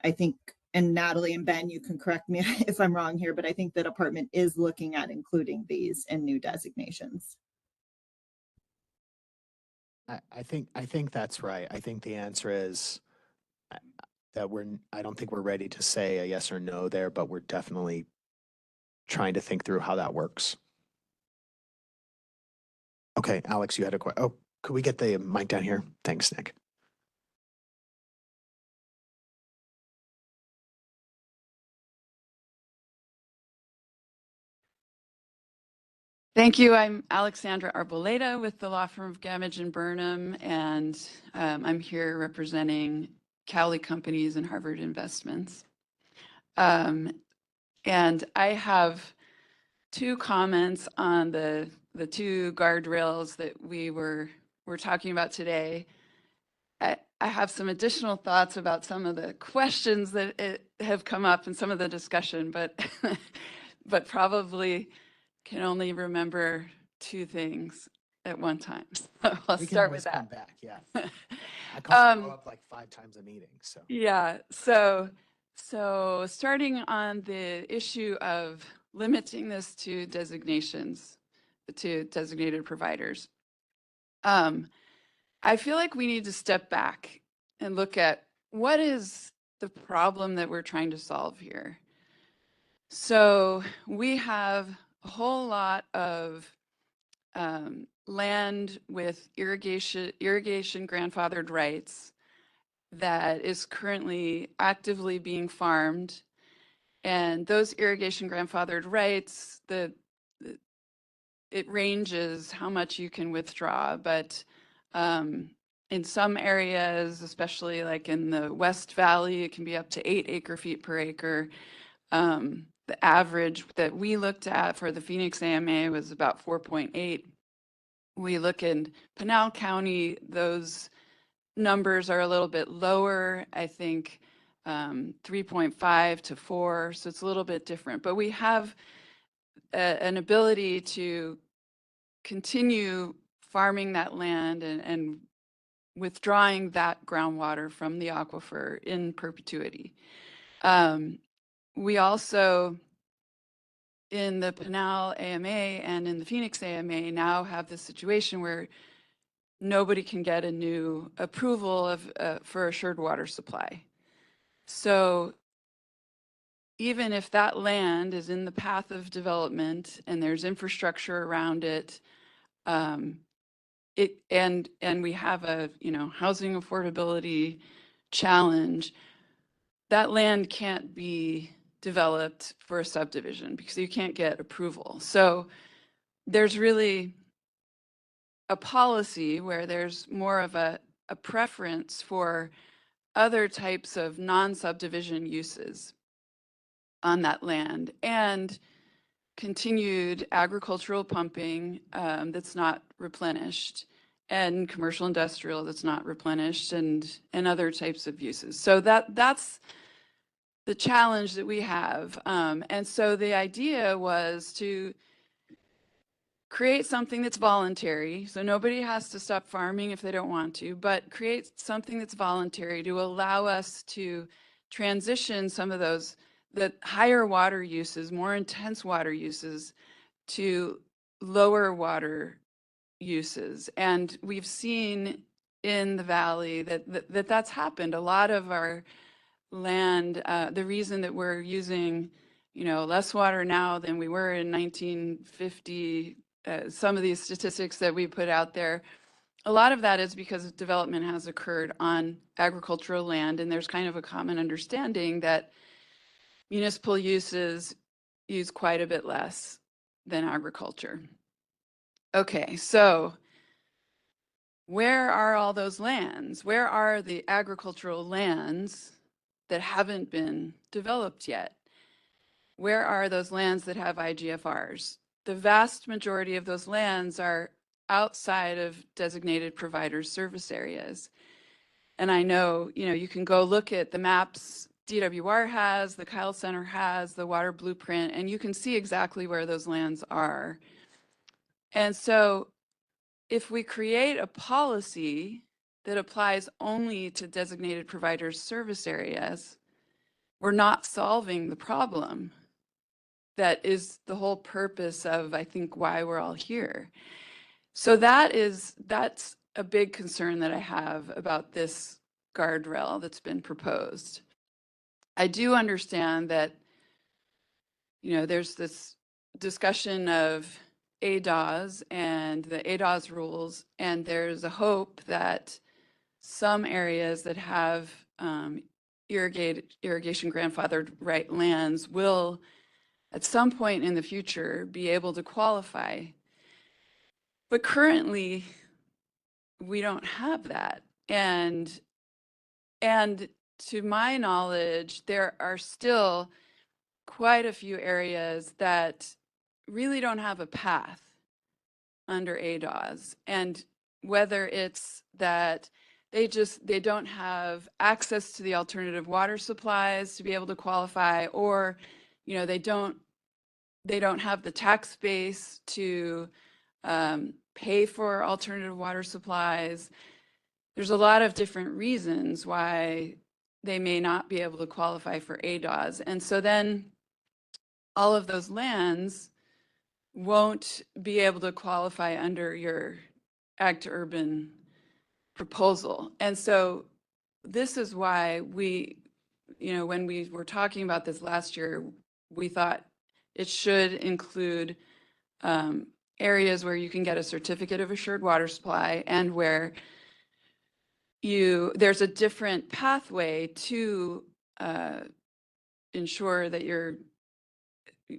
Speaker 5: I think, and Natalie and Ben, you can correct me if I'm wrong here, but I think the department is looking at including these in new designations.
Speaker 1: I think that's right. I think the answer is that I don't think we're ready to say a yes or no there, but we're definitely trying to think through how that works. Okay, Alex, you had a question. Oh, could we get the mic down here? Thanks, Nick.
Speaker 8: Thank you. I'm Alexandra Arboleda with the law firm of Gamage and Burnham, and I'm here representing Cowley Companies and Harvard Investments. And I have two comments on the two guardrails that we're talking about today. I have some additional thoughts about some of the questions that have come up in some of the discussion, but but probably can only remember two things at one time. So I'll
Speaker 1: We can
Speaker 8: start
Speaker 1: always
Speaker 8: with
Speaker 1: come
Speaker 8: that.
Speaker 1: back, yeah. I call follow up like 5 times a meeting, so.
Speaker 8: Yeah, so starting on the issue of limiting this to designations, to designated providers. I feel like we need to step back and look at what is the problem that we're trying to solve here. So we have a whole lot of land with irrigation grandfathered rights that is currently actively being farmed. And those irrigation grandfathered rights, it ranges how much you can withdraw, but in some areas, especially like in the West Valley, it can be up to 8 acre-feet per acre. The average that we looked at for the Phoenix AMA was about 4.8. We look in Pinal County, those numbers are a little bit lower, I think 3.5 to 4, so it's a little bit different. But we have an ability to continue farming that land and withdrawing that groundwater from the aquifer in perpetuity. We also, in the Pinal AMA and in the Phoenix AMA, now have this situation where nobody can get a new approval of for assured water supply. So even if that land is in the path of development and there's infrastructure around it, and we have a housing affordability challenge, that land can't be developed for a subdivision because you can't get approval. So there's really a policy where there's more of a preference for other types of non-subdivision uses on that land and continued agricultural pumping that's not replenished, and commercial industrial that's not replenished, and other types of uses. So that's the challenge that we have. And so the idea was to create something that's voluntary, so nobody has to stop farming if they don't want to, but create something that's voluntary to allow us to transition some of those, the higher water uses, more intense water uses, to lower water uses. And we've seen in the valley that that's happened. A lot of our land, the reason that we're using less water now than we were in 1950, some of these statistics that we put out there, a lot of that is because development has occurred on agricultural land, and there's kind of a common understanding that municipal uses use quite a bit less than agriculture. Okay, so where are all those lands? Where are the agricultural lands that haven't been developed yet? Where are those lands that have IGFRs? The vast majority of those lands are outside of designated providers' service areas. And I know, you can go look at the maps DWR has, the Kyle Center has, the Water Blueprint, and you can see exactly where those lands are. And so if we create a policy that applies only to designated providers' service areas, we're not solving the problem. That is the whole purpose of, I think, why we're all here. So that's a big concern that I have about this guardrail that's been proposed. I do understand that, there's this discussion of ADAS and the ADAS rules, and there's a hope that some areas that have irrigation grandfathered right lands will, at some point in the future, be able to qualify But currently, we don't have that. And to my knowledge, there are still quite a few areas that really don't have a path under ADOS. And whether it's that they don't have access to the alternative water supplies to be able to qualify, or, you know, they don't have the tax base to pay for alternative water supplies. There's a lot of different reasons why they may not be able to qualify for ADOS. And so then all of those lands won't be able to qualify under your Ag to Urban proposal. And so this is why we, you know, when we were talking about this last year, we thought it should include areas where you can get a certificate of assured water supply and where there's a different pathway to ensure that you're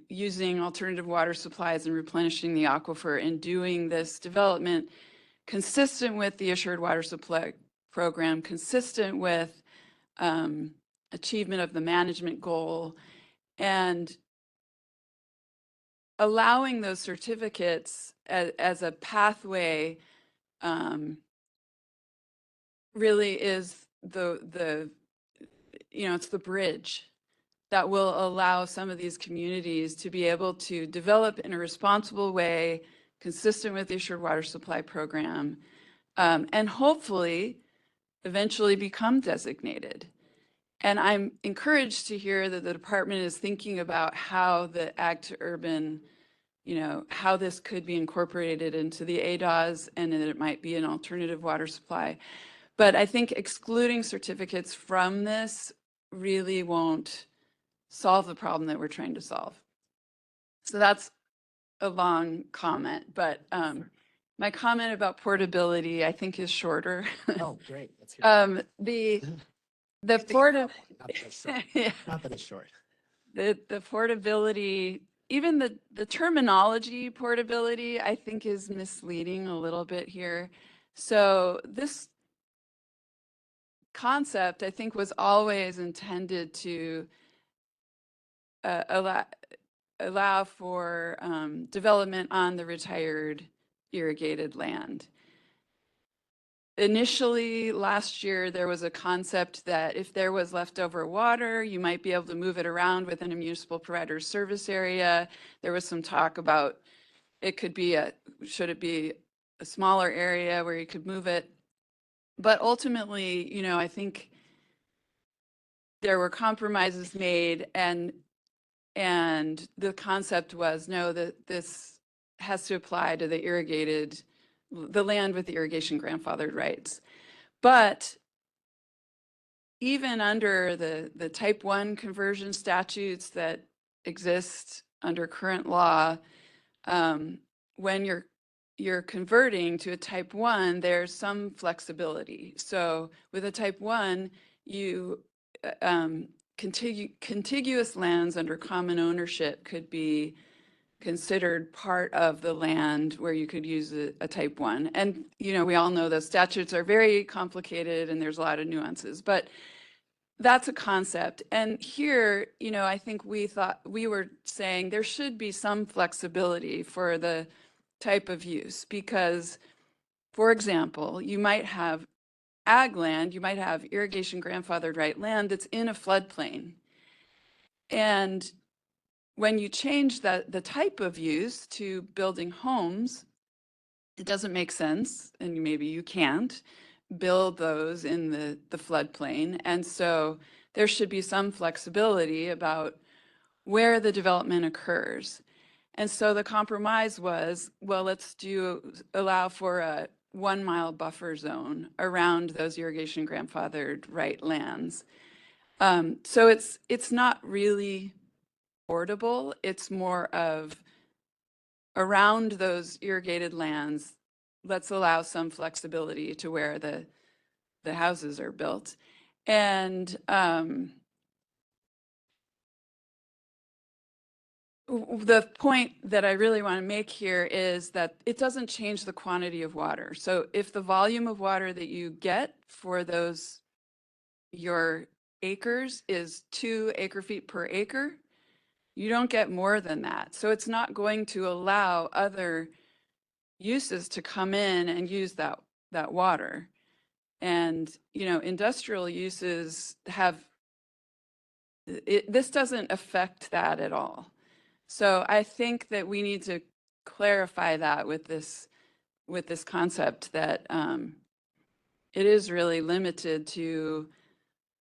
Speaker 8: using alternative water supplies and replenishing the aquifer and doing this development consistent with the assured water supply program, consistent with achievement of the management goal, and allowing those certificates as a pathway really is the you know, it's the bridge that will allow some of these communities to be able to develop in a responsible way, consistent with the assured water supply program, and hopefully eventually become designated. And I'm encouraged to hear that the department is thinking about how the Ag to Urban, you know, how this could be incorporated into the ADOS and that it might be an alternative water supply. But I think excluding certificates from this really won't solve the problem that we're trying to solve. So that's a long comment, but my comment about portability, I think, is shorter.
Speaker 1: Oh, great. Let's hear it.
Speaker 8: The
Speaker 1: Not that it's short.
Speaker 8: yeah,
Speaker 1: Not that it's short.
Speaker 8: the portability, even the terminology portability, I think is misleading a little bit here. So this concept, I think, was always intended to allow for development on the retired irrigated land. Initially, last year, there was a concept that if there was leftover water, you might be able to move it around within a municipal provider's service area. There was some talk about it could be should it be a smaller area where you could move it? But ultimately, you know, I think there were compromises made, and the concept was, no, that this has to apply to the land with the irrigation grandfathered rights. But even under the type 1 conversion statutes that exist under current law, when you're converting to a type 1, there's some flexibility. So with a type 1, you contiguous lands under common ownership could be considered part of the land where you could use a type 1. And, you know, we all know those statutes are very complicated and there's a lot of nuances, but that's a concept. And here, you know, I think we were saying there should be some flexibility for the type of use, because, for example, you might have ag land, you might have irrigation grandfathered right land that's in a floodplain. And when you change the type of use to building homes, it doesn't make sense, and maybe you can't build those in the floodplain. And so there should be some flexibility about where the development occurs. And so the compromise was, well, let's allow for a 1 mile buffer zone around those irrigation grandfathered right lands. So it's not really portable. It's more of around those irrigated lands, let's allow some flexibility to where the houses are built. And The point that I really want to make here is that it doesn't change the quantity of water. So if the volume of water that you get for your acres is 2 acre-feet per acre, you don't get more than that. So it's not going to allow other uses to come in and use that water. And, industrial uses this doesn't affect that at all. So I think that we need to clarify that with this concept that it is really limited to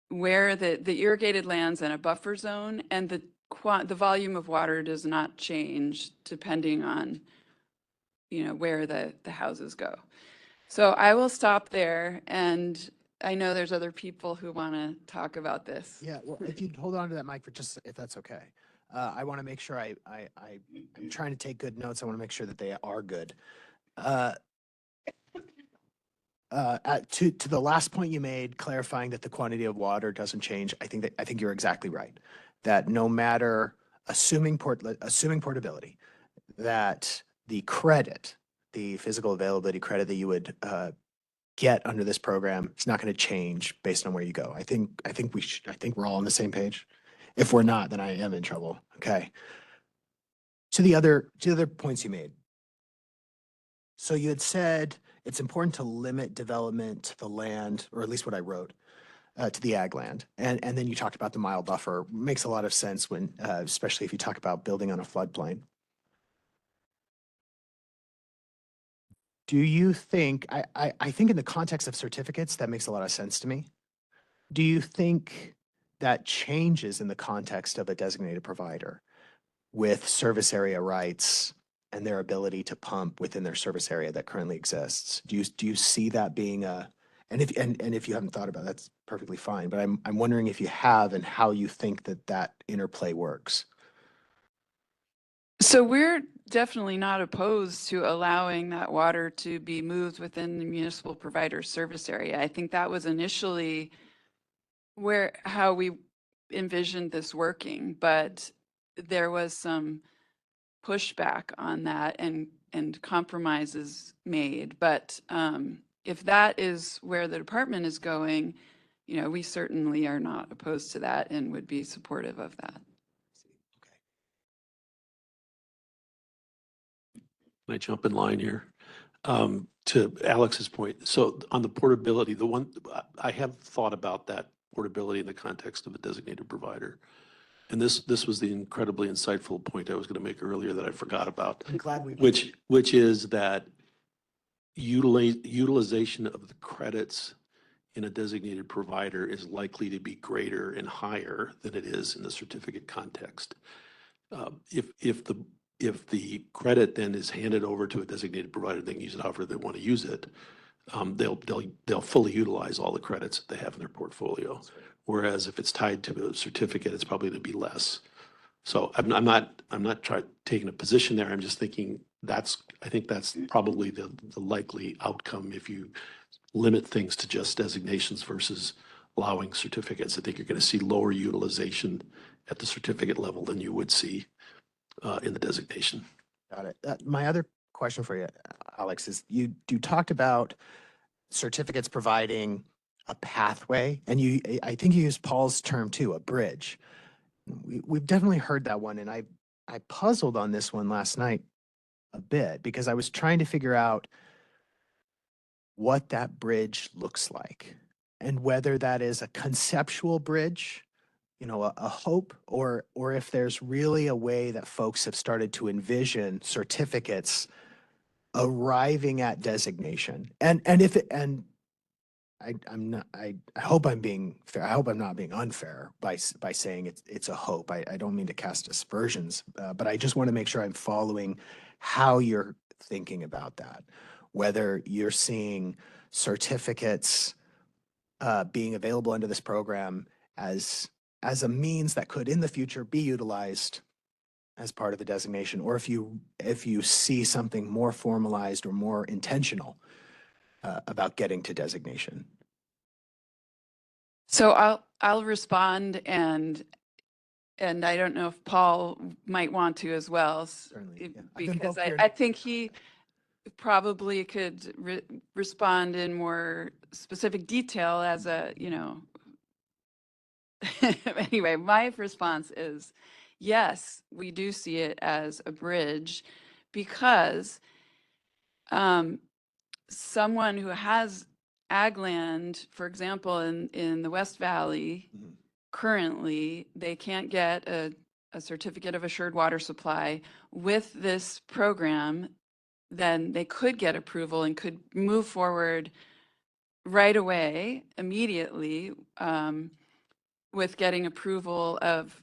Speaker 8: where the irrigated lands in a buffer zone, and the volume of water does not change depending on where the houses go. So I will stop there, and I know there's other people who want to talk about this.
Speaker 1: Yeah, well, if you'd hold on to that mic for just, if that's okay. I want to make sure I'm trying to take good notes. I want to make sure that they are good. To the last point you made, clarifying that the quantity of water doesn't change, I think you're exactly right. That no matter, assuming portability, that the credit, the physical availability credit that you would get under this program is not going to change based on where you go. I think we're all on the same page. If we're not, then I am in trouble. Okay. To the other points you made. So you had said it's important to limit development to the land, or at least what I wrote, to the ag land. And then you talked about the mile buffer. Makes a lot of sense when, especially if you talk about building on a floodplain. Do you think, I think in the context of certificates, that makes a lot of sense to me. Do you think that changes in the context of a designated provider with service area rights and their ability to pump within their service area that currently exists? Do you see that being and if you haven't thought about it, that's perfectly fine, but I'm wondering if you have, and how you think that interplay works.
Speaker 8: So we're definitely not opposed to allowing that water to be moved within the municipal provider service area. I think that was initially how we envisioned this working, but there was some pushback on that and compromises made. But if that is where the department is going, we certainly are not opposed to that and would be supportive of that.
Speaker 2: Can I jump in line here? To Alex's point, so on the portability, the one, I have thought about that portability in the context of a designated provider. And this was the incredibly insightful point I was going to make earlier that I forgot about.
Speaker 1: I'm glad we.
Speaker 2: Which is that utilization of the credits in a designated provider is likely to be greater and higher than it is in the certificate context. If the credit then is handed over to a designated provider, they can use it however they want to use it. They'll fully utilize all the credits that they have in their portfolio. Whereas if it's tied to a certificate, it's probably going to be less. So I'm not taking a position there. I'm just thinking I think that's probably the likely outcome if you limit things to just designations versus allowing certificates. I think you're going to see lower utilization at the certificate level than you would see in the designation.
Speaker 1: Got it. My other question for you, Alex, is you talked about certificates providing a pathway, and I think you used Paul's term too, a bridge. We've definitely heard that one, and I puzzled on this one last night a bit because I was trying to figure out what that bridge looks like and whether that is a conceptual bridge, a hope, or if there's really a way that folks have started to envision certificates arriving at designation. I hope I'm being fair. I hope I'm not being unfair by saying it's a hope. I don't mean to cast aspersions, but I just want to make sure I'm following how you're thinking about that. Whether you're seeing certificates being available under this program as a means that could in the future be utilized as part of the designation, or if you see something more formalized or more intentional about getting to designation.
Speaker 8: So I'll respond, and and I don't know if Paul might want to as well,
Speaker 1: Certainly, yeah. I've been
Speaker 8: because
Speaker 1: both here.
Speaker 8: I think he probably could respond in more specific detail as a, anyway, my response is, yes, we do see it as a bridge because someone who has ag land, for example, in the West Valley,
Speaker 1: Mhm.
Speaker 8: currently, they can't get a certificate of assured water supply. With this program, then they could get approval and could move forward right away, immediately, with getting approval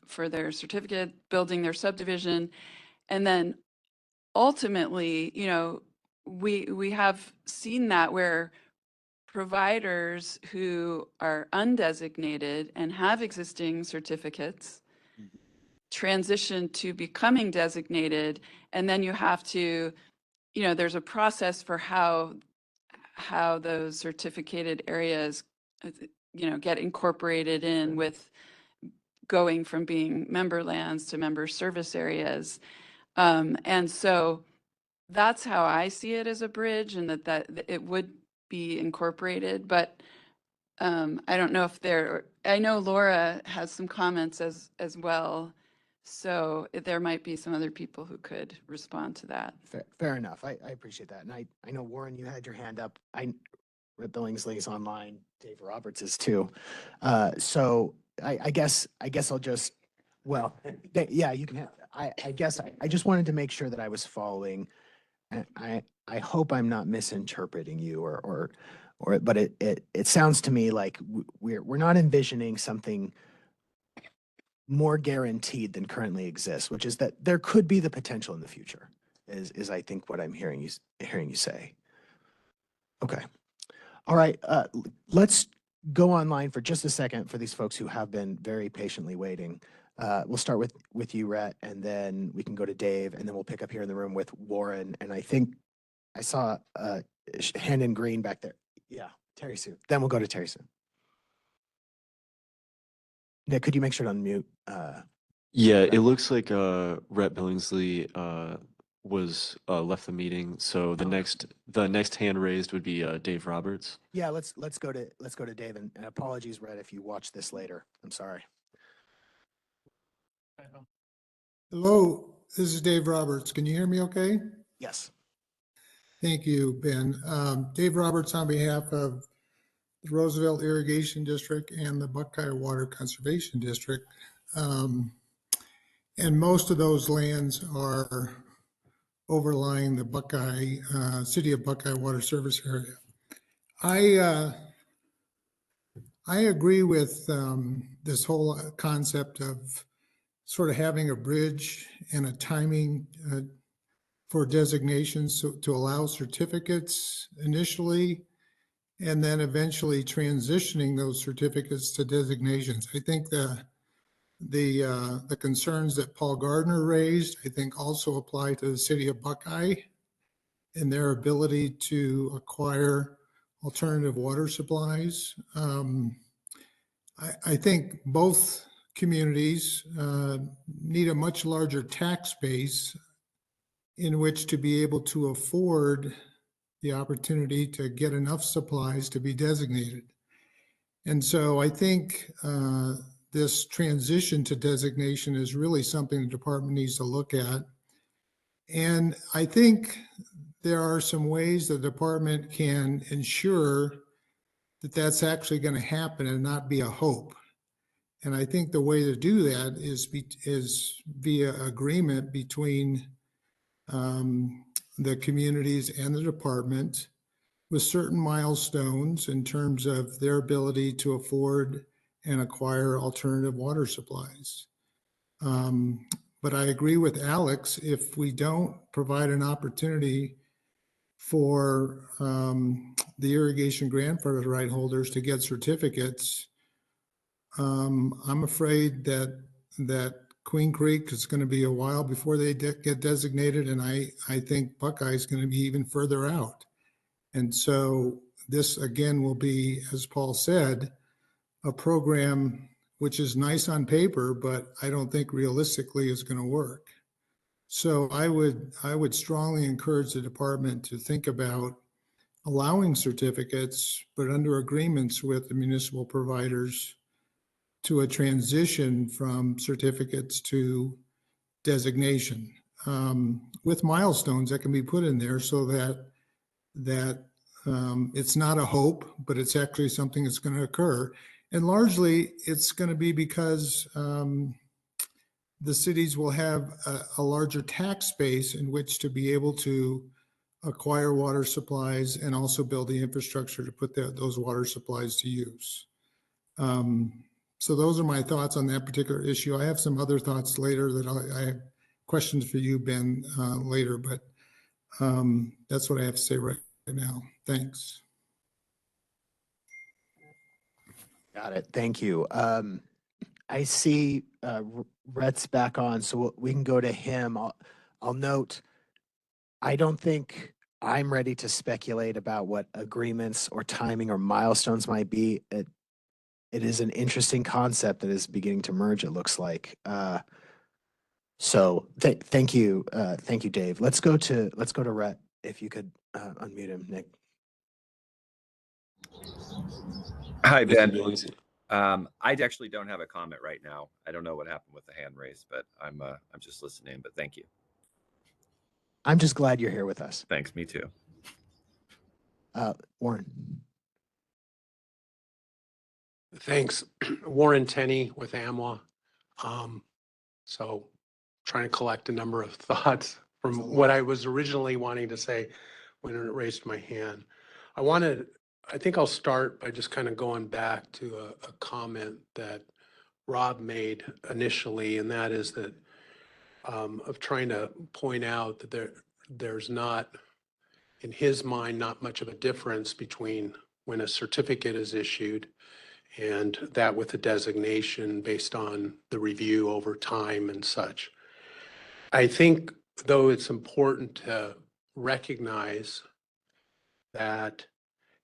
Speaker 8: for their certificate, building their subdivision. And then ultimately, we have seen that where providers who are undesignated and have existing certificates transition to becoming designated, and then you have to, there's a process for how those certificated areas, get incorporated in with going from being member lands to member service areas. And so that's how I see it as a bridge, and that it would be incorporated. But I don't know if I know Laura has some comments as well. So there might be some other people who could respond to that.
Speaker 1: Fair enough. I appreciate that. And I know, Warren, you had your hand up. Rip Billingsley's online. Dave Roberts is too. So I guess I'll just, well, yeah, you can have, I guess I just wanted to make sure that I was following. And I hope I'm not misinterpreting you but it sounds to me like we're not envisioning something more guaranteed than currently exists, which is that there could be the potential in the future, is I think what I'm hearing you say. Okay. All right. Let's go online for just a second for these folks who have been very patiently waiting. We'll start with you, Rhett, and then we can go to Dave, and then we'll pick up here in the room with Warren. And I think I saw a hand in green back there. Yeah, Terry Sue. Then we'll go to Terry Sue. Nick, could you make sure to unmute?
Speaker 9: Yeah,
Speaker 1: Right.
Speaker 9: it looks like Rhett Billingsley was left the meeting. So the next hand raised would be Dave Roberts.
Speaker 1: Yeah, let's go to Dave, and apologies, Rhett, if you watch this later. I'm sorry.
Speaker 10: Hello, this is Dave Roberts. Can you hear me okay?
Speaker 1: Yes.
Speaker 10: Thank you, Ben. Dave Roberts on behalf of the Roosevelt Irrigation District and the Buckeye Water Conservation District. And most of those lands are overlying the Buckeye, City of Buckeye Water Service Area. I agree with this whole concept of sort of having a bridge and a timing for designations to allow certificates initially, and then eventually transitioning those certificates to designations. I think the concerns that Paul Gardner raised, I think also apply to the City of Buckeye and their ability to acquire alternative water supplies. I think both communities need a much larger tax base in which to be able to afford the opportunity to get enough supplies to be designated. And so I think this transition to designation is really something the department needs to look at. And I think there are some ways the department can ensure that that's actually going to happen and not be a hope. And I think the way to do that is via agreement between the communities and the department, with certain milestones in terms of their ability to afford and acquire alternative water supplies. But I agree with Alex, if we don't provide an opportunity for the irrigation grandfather right holders to get certificates, I'm afraid that Queen Creek is going to be a while before they get designated, and I think Buckeye is going to be even further out. And so this again will be, as Paul said, a program which is nice on paper, but I don't think realistically is going to work. So I would strongly encourage the department to think about allowing certificates, but under agreements with the municipal providers to a transition from certificates to designation, with milestones that can be put in there so that it's not a hope, but it's actually something that's going to occur. And largely, it's going to be because the cities will have a larger tax base in which to be able to acquire water supplies and also build the infrastructure to put those water supplies to use. So those are my thoughts on that particular issue. I have some other thoughts later that I have questions for you, Ben, later, but that's what I have to say right now. Thanks.
Speaker 1: Got it. Thank you. I see Rhett's back on, so we can go to him. I'll note, I don't think I'm ready to speculate about what agreements or timing or milestones might be. It is an interesting concept that is beginning to merge, it looks like. So thank you, Dave. Let's go to Rhett. If you could unmute him, Nick.
Speaker 11: Hi, Ben.
Speaker 9: Billingsley.
Speaker 11: I actually don't have a comment right now. I don't know what happened with the hand raise, but I'm just listening. But thank you.
Speaker 1: I'm just glad you're here with us.
Speaker 11: Thanks. Me too.
Speaker 1: Warren.
Speaker 12: Thanks. Warren Tenney with AMWA. So trying to collect a number of thoughts from what I was originally wanting to say when I raised my hand. I think I'll start by just kind of going back to a comment that Rob made initially, and that is that of trying to point out that there's not, in his mind, not much of a difference between when a certificate is issued and that with a designation based on the review over time and such. I think, though, it's important to recognize that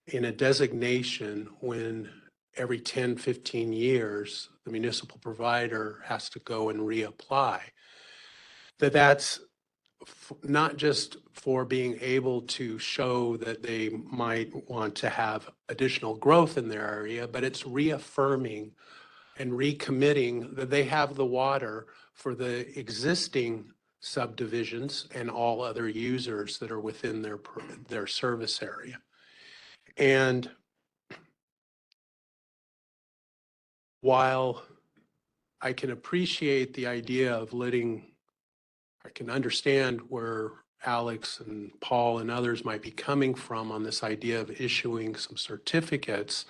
Speaker 12: in a designation, when every 10, 15 years, the municipal provider has to go and reapply, that's not just for being able to show that they might want to have additional growth in their area, but it's reaffirming and recommitting that they have the water for the existing subdivisions and all other users that are within their service area. And while I can appreciate the idea of I can understand where Alex and Paul and others might be coming from on this idea of issuing some certificates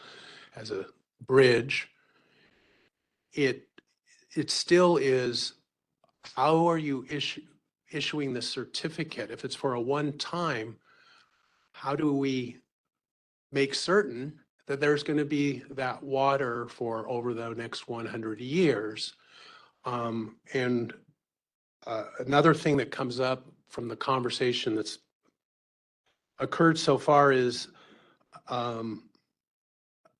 Speaker 12: as a bridge, it still is, how are you issuing the certificate? If it's for a one-time, how do we make certain that there's going to be that water for over the next 100 years? Another thing that comes up from the conversation that's occurred so far is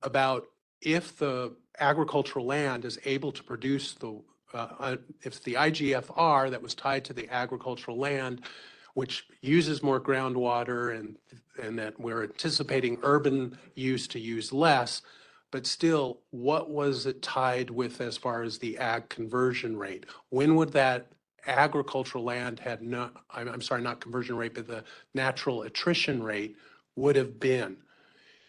Speaker 12: about if the agricultural land is able to produce if the IGFR that was tied to the agricultural land, which uses more groundwater and that we're anticipating urban use to use less, but still, what was it tied with as far as the ag conversion rate? When would that agricultural land had not, I'm sorry, not conversion rate, but the natural attrition rate would have been?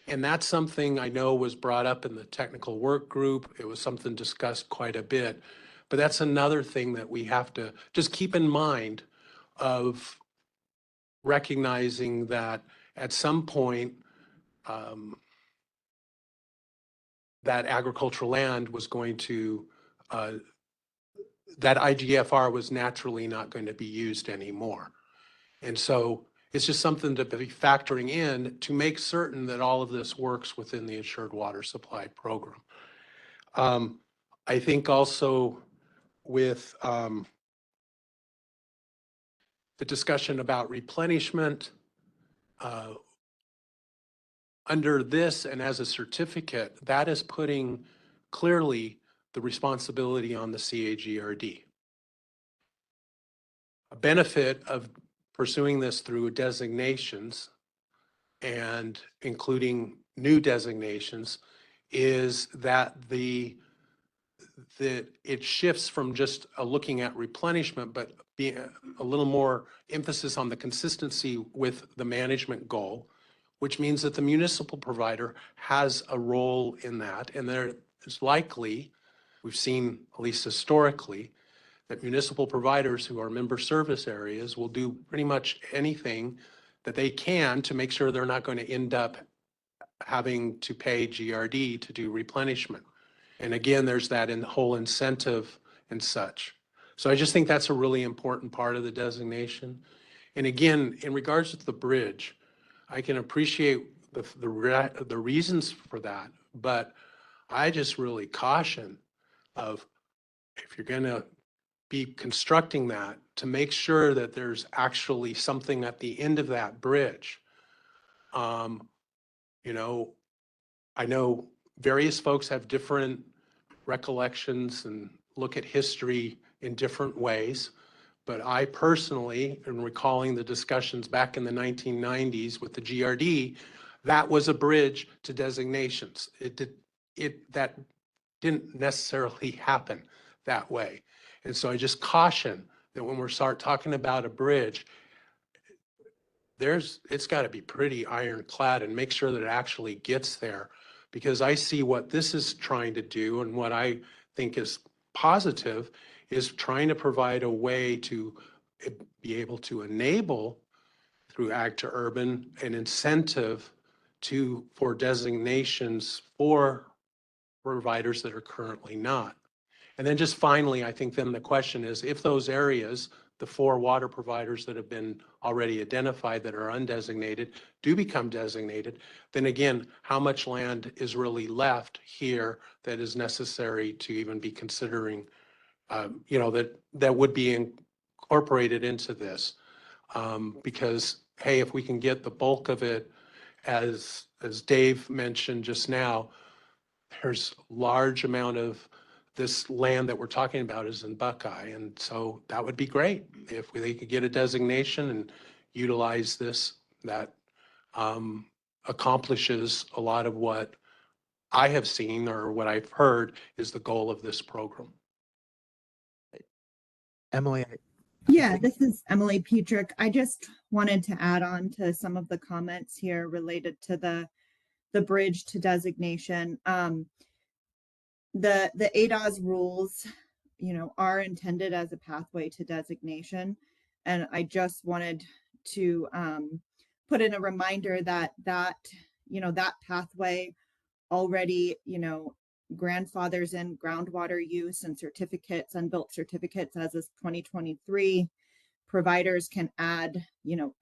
Speaker 12: And that's something I know was brought up in the technical work group. It was something discussed quite a bit, but that's another thing that we have to just keep in mind of recognizing that at some point, that agricultural land was going to, that IGFR was naturally not going to be used anymore. And so it's just something to be factoring in to make certain that all of this works within the Insured Water Supply Program. I think also with the discussion about replenishment, under this and as a certificate, that is putting clearly the responsibility on the CAGRD. A benefit of pursuing this through designations and including new designations is that that it shifts from just looking at replenishment, but being a little more emphasis on the consistency with the management goal, which means that the municipal provider has a role in that. And there is likely, we've seen, at least historically, that municipal providers who are member service areas will do pretty much anything that they can to make sure they're not going to end up having to pay GRD to do replenishment. And again, there's that in the whole incentive and such. So I just think that's a really important part of the designation. And again, in regards to the bridge, I can appreciate the reasons for that, but I just really caution of if you're going to be constructing that, to make sure that there's actually something at the end of that bridge. You know, I know various folks have different recollections and look at history in different ways. But I personally, in recalling the discussions back in the 1990s with the GRD, that was a bridge to designations. That didn't necessarily happen that way. And so I just caution that when we start talking about a bridge, it's got to be pretty ironclad and make sure that it actually gets there. Because I see what this is trying to do, and what I think is positive is trying to provide a way to be able to enable through ag to urban an incentive for designations for providers that are currently not. And then just finally, I think then the question is, if those areas, the 4 water providers that have been already identified that are undesignated do become designated, then again, how much land is really left here that is necessary to even be considering, you know, that would be incorporated into this? Because, hey, if we can get the bulk of it, as Dave mentioned just now, there's large amount of this land that we're talking about is in Buckeye. And so that would be great if they could get a designation and utilize this, that accomplishes a lot of what I have seen or what I've heard is the goal of this program.
Speaker 1: Emily,
Speaker 5: Yeah, this is Emily Petrick. I just wanted to add on to some of the comments here related to the bridge to designation. The ADOS rules, you know, are intended as a pathway to designation. And I just wanted to put in a reminder that you know, that pathway already, you know, grandfathers in groundwater use and certificates, unbuilt certificates as of 2023. Providers can add, you know,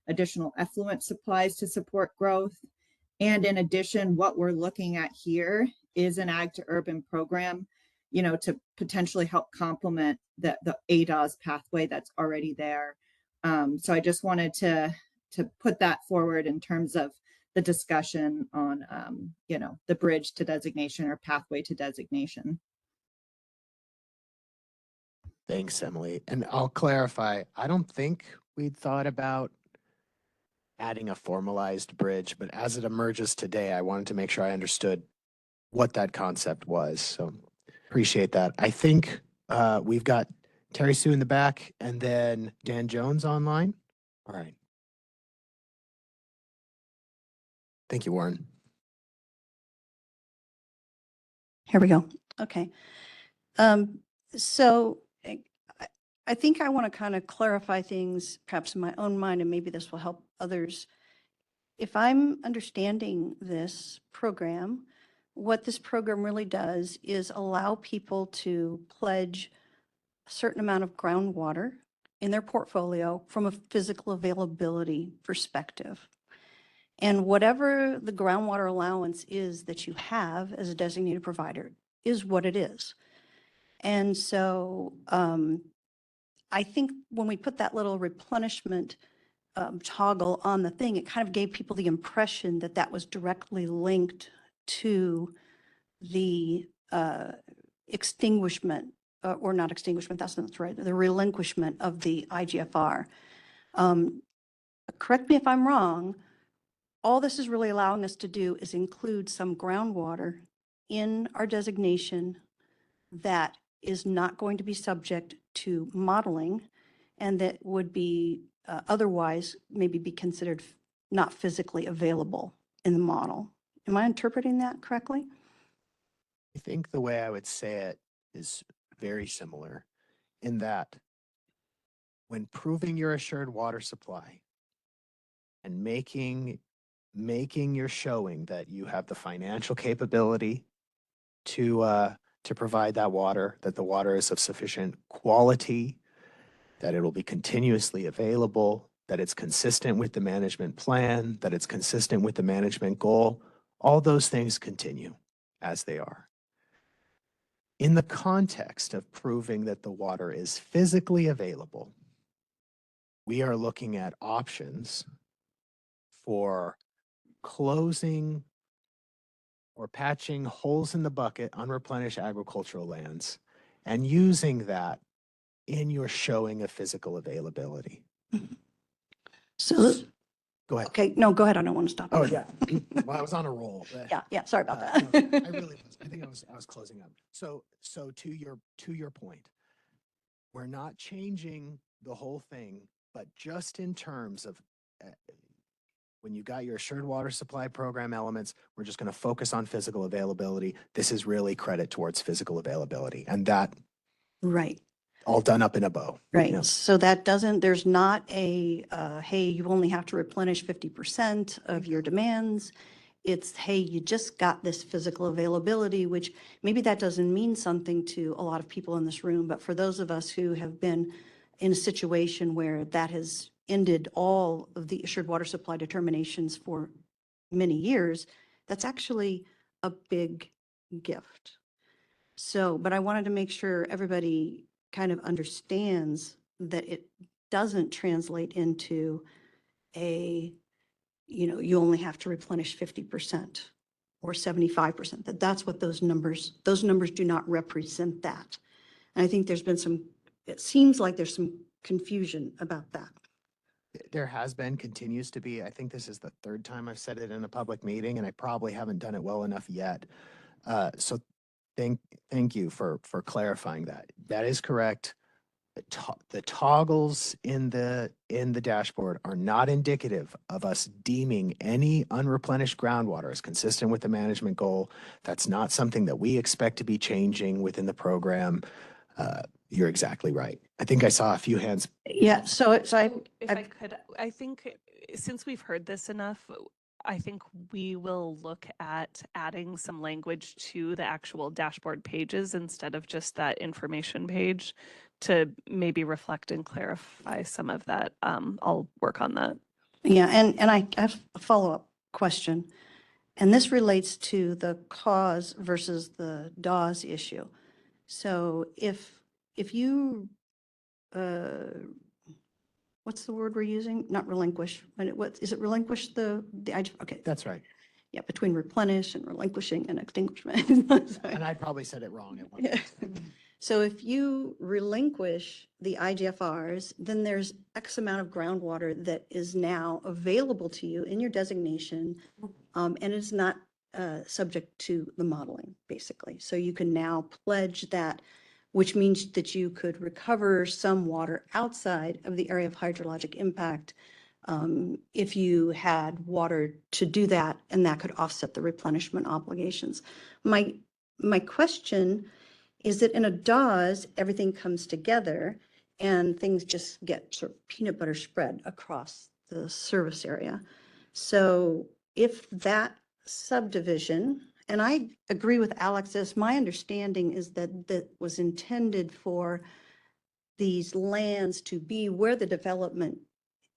Speaker 5: additional effluent supplies to support growth. And in addition, what we're looking at here is an ag to urban program, you know, to potentially help complement the ADOS pathway that's already there. So I just wanted to put that forward in terms of the discussion on, you know, the bridge to designation or pathway to designation.
Speaker 1: thanks, Emily. And I'll clarify, I don't think we'd thought about adding a formalized bridge, but as it emerges today, I wanted to make sure I understood what that concept was. So appreciate that. I think we've got Terry Sue in the back and then Dan Jones online. All right. Thank you, Warren.
Speaker 3: Here we go. Okay. So I think I want to kind of clarify things perhaps in my own mind, and maybe this will help others. If I'm understanding this program, what this program really does is allow people to pledge a certain amount of groundwater in their portfolio from a physical availability perspective. And whatever the groundwater allowance is that you have as a designated provider is what it is. And so I think when we put that little replenishment toggle on the thing, it kind of gave people the impression that that was directly linked to the extinguishment, or not extinguishment, that's not right, the relinquishment of the IGFR. Correct me if I'm wrong, all this is really allowing us to do is include some groundwater in our designation that is not going to be subject to modeling and that would be otherwise maybe be considered not physically available in the model. Am I interpreting that correctly?
Speaker 1: I think the way I would say it is very similar in that when proving your assured water supply and making your showing that you have the financial capability to provide that water, that the water is of sufficient quality, that it will be continuously available, that it's consistent with the management plan, that it's consistent with the management goal, all those things continue as they are. In the context of proving that the water is physically available, we are looking at options for closing or patching holes in the bucket, unreplenished agricultural lands, and using that in your showing of physical availability.
Speaker 3: So,
Speaker 1: Go ahead.
Speaker 3: okay, no, go ahead. I don't want to stop.
Speaker 1: Oh,
Speaker 3: you.
Speaker 1: yeah. Well, I was on a roll.
Speaker 3: Yeah, sorry about
Speaker 1: No,
Speaker 3: that.
Speaker 1: I really was. I think I was closing up. So to your point, we're not changing the whole thing, but just in terms of when you got your assured water supply program elements, we're just going to focus on physical availability. This is really credit towards physical availability, and that
Speaker 3: Right.
Speaker 1: all done up in a bow.
Speaker 3: Right.
Speaker 1: Yeah.
Speaker 3: So that doesn't, there's not a, hey, you only have to replenish 50% of your demands. It's, hey, you just got this physical availability, which maybe that doesn't mean something to a lot of people in this room, but for those of us who have been in a situation where that has ended all of the assured water supply determinations for many years, that's actually a big gift. So, but I wanted to make sure everybody kind of understands that it doesn't translate into a, you only have to replenish 50% or 75%, that's what those numbers do not represent that. And I think there's been it seems like there's some confusion about that.
Speaker 1: There has been, continues to be. I think this is the third time I've said it in a public meeting, and I probably haven't done it well enough yet. So thank you for clarifying that. That is correct. The toggles in the dashboard are not indicative of us deeming any unreplenished groundwater as consistent with the management goal. That's not something that we expect to be changing within the program. You're exactly right. I think I saw a few hands.
Speaker 3: Yeah, so
Speaker 4: If I could, I think since we've heard this enough, I think we will look at adding some language to the actual dashboard pages instead of just that information page to maybe reflect and clarify some of that. I'll work on that.
Speaker 3: Yeah, and I have a follow-up question. And this relates to the cause versus the DAWS issue. So if you, what's the word we're using? Not relinquish, what, is it relinquish okay.
Speaker 1: That's right.
Speaker 3: Yeah, between replenish and relinquishing and extinguishment.
Speaker 1: And I probably said it wrong at one
Speaker 3: Yeah.
Speaker 1: point.
Speaker 3: So if you relinquish the IGFRs, then there's X amount of groundwater that is now available to you in your designation, and it's not subject to the modeling, basically. So you can now pledge that, which means that you could recover some water outside of the area of hydrologic impact if you had water to do that, and that could offset the replenishment obligations. My question is that in a DAWS, everything comes together and things just get sort of peanut butter spread across the service area. So if that subdivision, and I agree with Alexis, my understanding is that that was intended for these lands to be where the development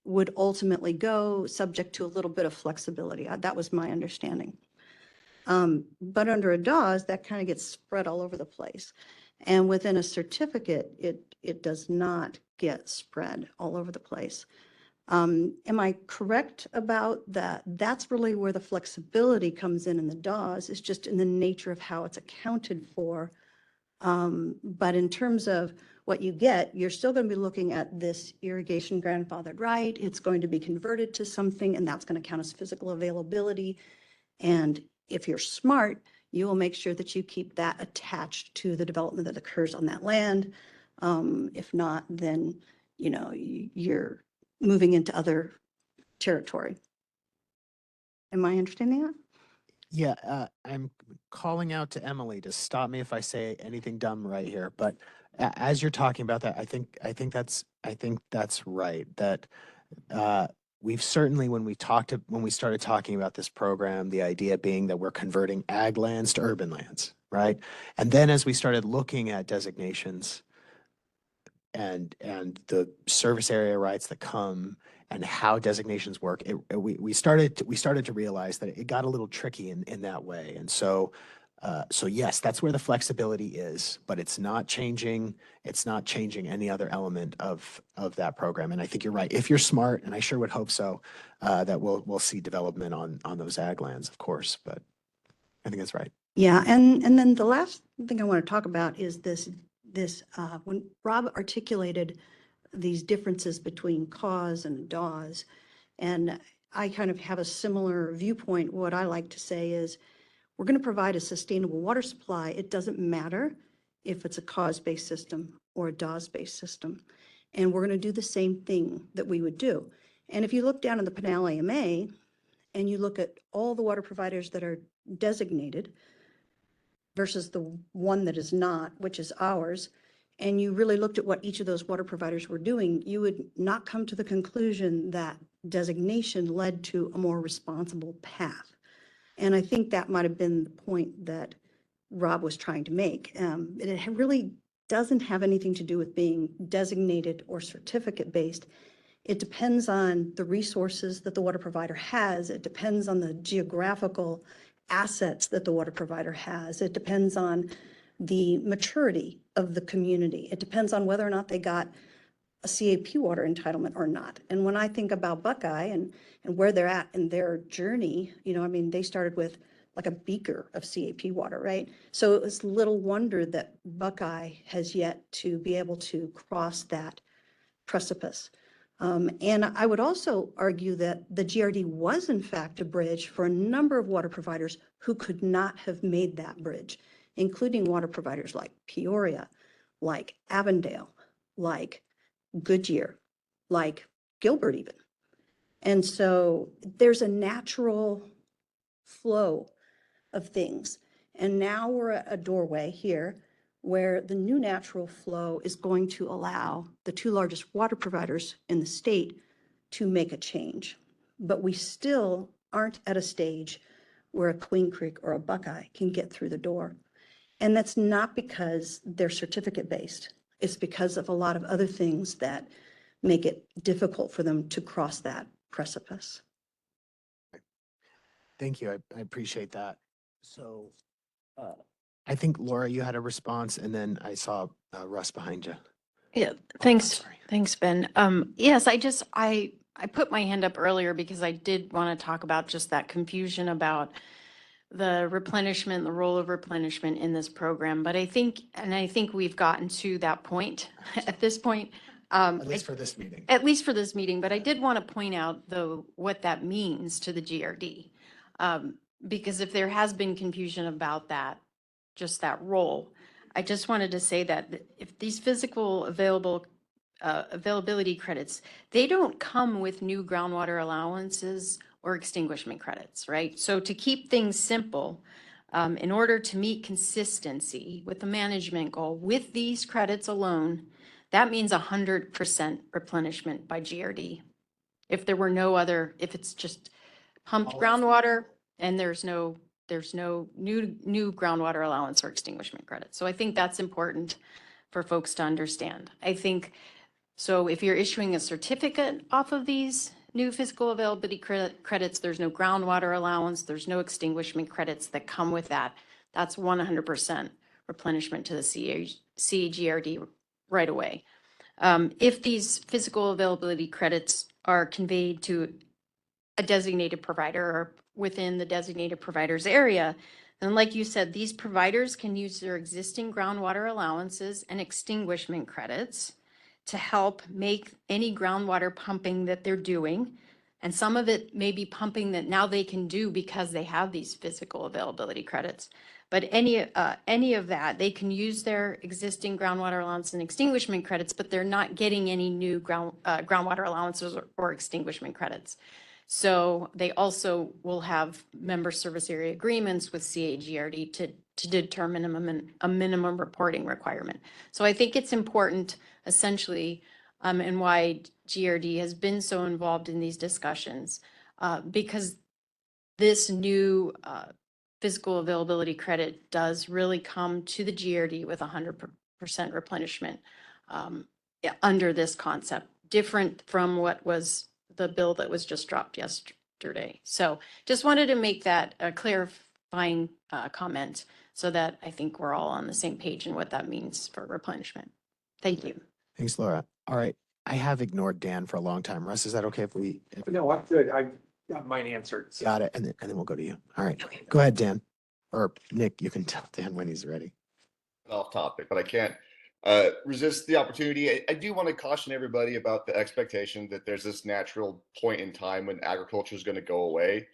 Speaker 3: would ultimately go, subject to a little bit of flexibility. That was my understanding. But under a DAWS, that kind of gets spread all over the place. And within a certificate, it does not get spread all over the place. Am I correct about that? That's really where the flexibility comes in the DAWs, is just in the nature of how it's accounted for. But in terms of what you get, you're still going to be looking at this irrigation grandfathered right. It's going to be converted to something, and that's going to count as physical availability. And if you're smart, you will make sure that you keep that attached to the development that occurs on that land. If not, then, you know, you're moving into other territory. Am I understanding that?
Speaker 1: Yeah, I'm calling out to Emily to stop me if I say anything dumb right here. But as you're talking about that, I think that's right. That we've certainly, when we started talking about this program, the idea being that we're converting ag lands to urban lands, right? And then as we started looking at designations and the service area rights that come and how designations work, we started to realize that it got a little tricky in that way. And so yes, that's where the flexibility is, but it's not changing any other element of that program. And I think you're right. If you're smart, and I sure would hope so, that we'll see development on those ag lands, of course, but I think that's right.
Speaker 3: Yeah, and then the last thing I want to talk about is this when Rob articulated these differences between cause and DAWs, and I kind of have a similar viewpoint. What I like to say is, we're going to provide a sustainable water supply. It doesn't matter if it's a cause-based system or a DAWs-based system. And we're going to do the same thing that we would do. And if you look down in the Pinal AMA and you look at all the water providers that are designated versus the one that is not, which is ours, and you really looked at what each of those water providers were doing, you would not come to the conclusion that designation led to a more responsible path. And I think that might have been the point that Rob was trying to make. It really doesn't have anything to do with being designated or certificate based. It depends on the resources that the water provider has. It depends on the geographical assets that the water provider has. It depends on the maturity of the community. It depends on whether or not they got a CAP water entitlement or not. And when I think about Buckeye and where they're at in their journey, you know, I mean, they started with like a beaker of CAP water, right? So it's little wonder that Buckeye has yet to be able to cross that precipice. And I would also argue that the GRD was in fact a bridge for a number of water providers who could not have made that bridge, including water providers like Peoria, like Avondale, like Goodyear, like Gilbert even. And so there's a natural flow of things. And now we're at a doorway here where the new natural flow is going to allow the two largest water providers in the state to make a change. But we still aren't at a stage where a Queen Creek or a Buckeye can get through the door. And that's not because they're certificate based. It's because of a lot of other things that make it difficult for them to cross that precipice.
Speaker 1: Thank you. I appreciate that. So I think Laura, you had a response, and then I saw Russ behind you.
Speaker 13: Yeah,
Speaker 1: Oh,
Speaker 13: thanks.
Speaker 1: sorry.
Speaker 13: Thanks, Ben. Yes, I put my hand up earlier because I did want to talk about just that confusion about the replenishment, the role of replenishment in this program. But I think we've gotten to that point at this point.
Speaker 1: At least for this meeting.
Speaker 13: At least for this meeting, but I did want to point out though what that means to the GRD. Because if there has been confusion about that, just that role, I just wanted to say that if these physical availability credits, they don't come with new groundwater allowances or extinguishment credits, right? So to keep things simple, in order to meet consistency with the management goal with these credits alone, that means 100% replenishment by GRD. If there were no other, if it's just pumped groundwater and there's no new groundwater allowance or extinguishment credit. So I think that's important for folks to understand. I think, so if you're issuing a certificate off of these new physical availability credits, there's no groundwater allowance, there's no extinguishment credits that come with that. That's 100% replenishment to the CGRD right away. If these physical availability credits are conveyed to a designated provider or within the designated provider's area. And like you said, these providers can use their existing groundwater allowances and extinguishment credits to help make any groundwater pumping that they're doing. And some of it may be pumping that now they can do because they have these physical availability credits. But any of that, they can use their existing groundwater allowance and extinguishment credits, but they're not getting any new groundwater allowances or extinguishment credits. So they also will have member service area agreements with CAGRD to determine a minimum reporting requirement. So I think it's important essentially, and why GRD has been so involved in these discussions, because this new physical availability credit does really come to the GRD with 100% replenishment under this concept, different from what was the bill that was just dropped yesterday. So just wanted to make that a clarifying comment so that I think we're all on the same page in what that means for replenishment. Thank you.
Speaker 1: Thanks, Laura. All right. I have ignored Dan for a long time. Russ, is that okay if we?
Speaker 14: No, I'm good. I got mine answered. So.
Speaker 1: Got it. And then we'll go to you. All right.
Speaker 14: Okay.
Speaker 1: Go ahead, Dan. Or Nick, you can tell Dan when he's ready.
Speaker 15: Off topic, but I can't resist the opportunity. I do want to caution everybody about the expectation that there's this natural point in time when agriculture is going to go away.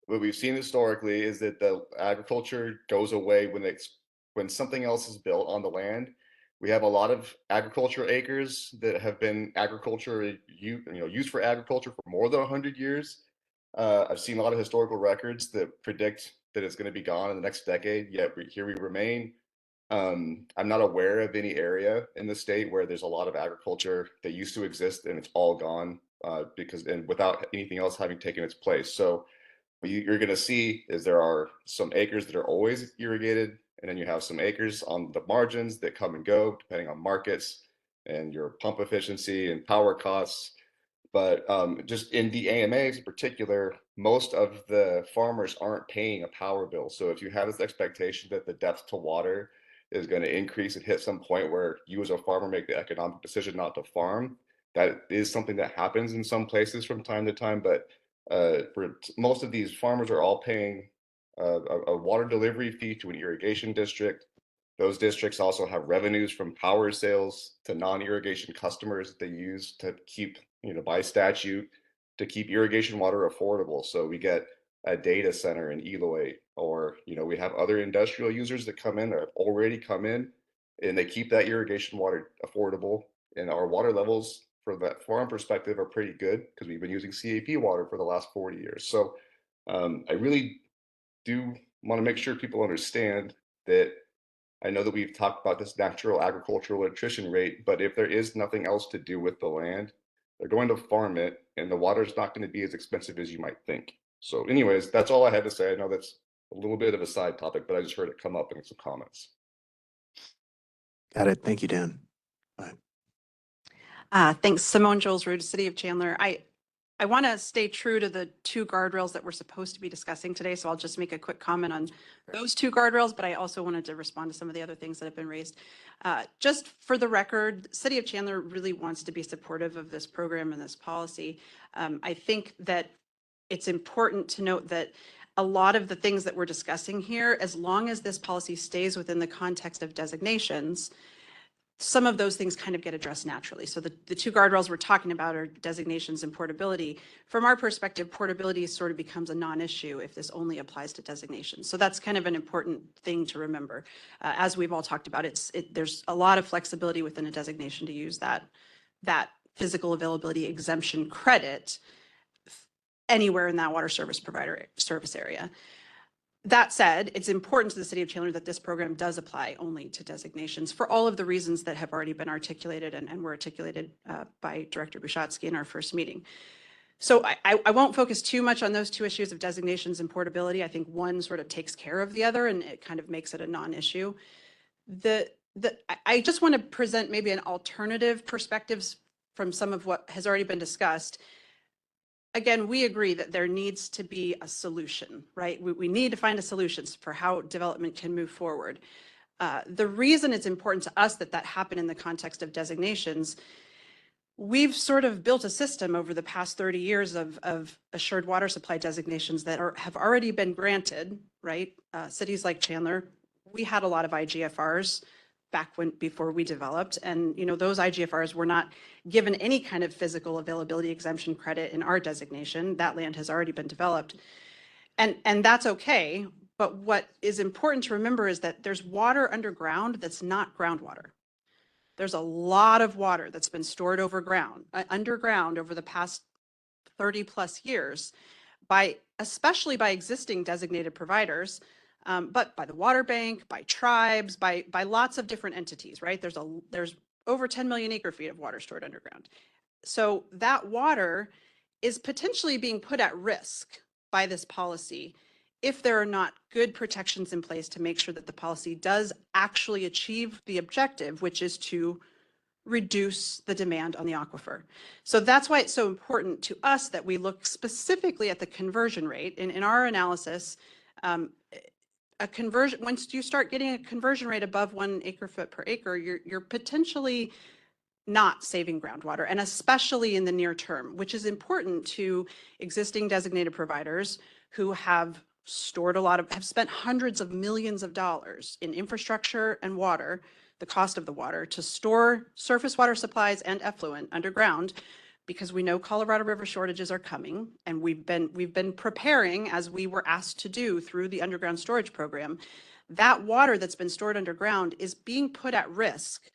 Speaker 15: What we've seen historically is that the agriculture goes away when something else is built on the land. We have a lot of agriculture acres that have been used for agriculture for more than 100 years. I've seen a lot of historical records that predict that it's going to be gone in the next decade, yet here we remain. I'm not aware of any area in the state where there's a lot of agriculture that used to exist and it's all gone without anything else having taken its place. So what you're going to see is there are some acres that are always irrigated, and then you have some acres on the margins that come and go depending on markets and your pump efficiency and power costs. But just in the AMAs in particular, most of the farmers aren't paying a power bill. So if you have this expectation that the depth to water is going to increase and hit some point where you as a farmer make the economic decision not to farm, that is something that happens in some places from time to time. But for most of these farmers are all paying a water delivery fee to an irrigation district. Those districts also have revenues from power sales to non-irrigation customers that they use to keep, by statute, to keep irrigation water affordable. So we get a data center in Eloy, or we have other industrial users that come in, that have already come in, and they keep that irrigation water affordable. And our water levels from that farm perspective are pretty good because we've been using CAP water for the last 40 years. So I really do want to make sure people understand that. I know that we've talked about this natural agricultural attrition rate, but if there is nothing else to do with the land, they're going to farm it, and the water's not going to be as expensive as you might think. So anyways, that's all I had to say. I know that's a little bit of a side topic, but I just heard it come up in some comments.
Speaker 1: Got it. Thank you, Dan.
Speaker 16: Thanks. Simone Jules-Rude, City of Chandler. I want to stay true to the two guardrails that we're supposed to be discussing today, so I'll just make a quick comment on those two guardrails, but I also wanted to respond to some of the other things that have been raised. Just for the record, City of Chandler really wants to be supportive of this program and this policy. I think that it's important to note that a lot of the things that we're discussing here, as long as this policy stays within the context of designations, some of those things kind of get addressed naturally. So the two guardrails we're talking about are designations and portability. From our perspective, portability sort of becomes a non-issue if this only applies to designations. So that's kind of an important thing to remember. As we've all talked about, there's a lot of flexibility within a designation to use that physical availability exemption credit anywhere in that water service provider service area. That said, it's important to the City of Chandler that this program does apply only to designations for all of the reasons that have already been articulated and were articulated by Director Bushatsky in our first meeting. So I won't focus too much on those two issues of designations and portability. I think one sort of takes care of the other, and it kind of makes it a non-issue. I just want to present maybe an alternative perspectives from some of what has already been discussed. Again, we agree that there needs to be a solution, right? We need to find a solution for how development can move forward. The reason it's important to us that that happen in the context of designations we've sort of built a system over the past 30 years of assured water supply designations that have already been granted, right? Cities like Chandler, we had a lot of IGFRs before we developed, and those IGFRs were not given any kind of physical availability exemption credit in our designation. That land has already been developed, and that's okay. But what is important to remember is that there's water underground that's not groundwater. There's a lot of water that's been stored underground over the past 30 plus years especially by existing designated providers, but by the water bank, by tribes, by lots of different entities, right? There's over 10 million acre feet of water stored underground. So that water is potentially being put at risk by this policy if there are not good protections in place to make sure that the policy does actually achieve the objective, which is to reduce the demand on the aquifer. So that's why it's so important to us that we look specifically at the conversion rate. In our analysis, once you start getting a conversion rate above 1 acre foot per acre, you're potentially not saving groundwater, and especially in the near term, which is important to existing designated providers who have spent hundreds of millions of dollars in infrastructure and water, the cost of the water, to store surface water supplies and effluent underground, because we know Colorado River shortages are coming, and we've been preparing, as we were asked to do through the underground storage program. That water that's been stored underground is being put at risk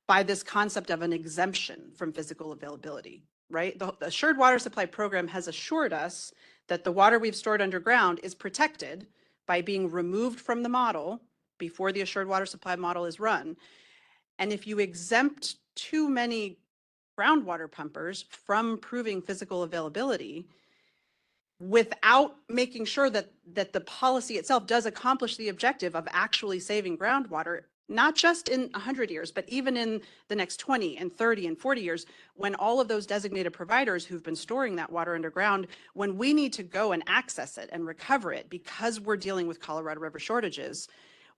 Speaker 16: by this concept of an exemption from physical availability, right? The Assured Water Supply Program has assured us that the water we've stored underground is protected by being removed from the model before the Assured Water Supply model is run. And if you exempt too many groundwater pumpers from proving physical availability without making sure that the policy itself does accomplish the objective of actually saving groundwater, not just in 100 years, but even in the next 20 and 30 and 40 years, when all of those designated providers who've been storing that water underground, when we need to go and access it and recover it because we're dealing with Colorado River shortages,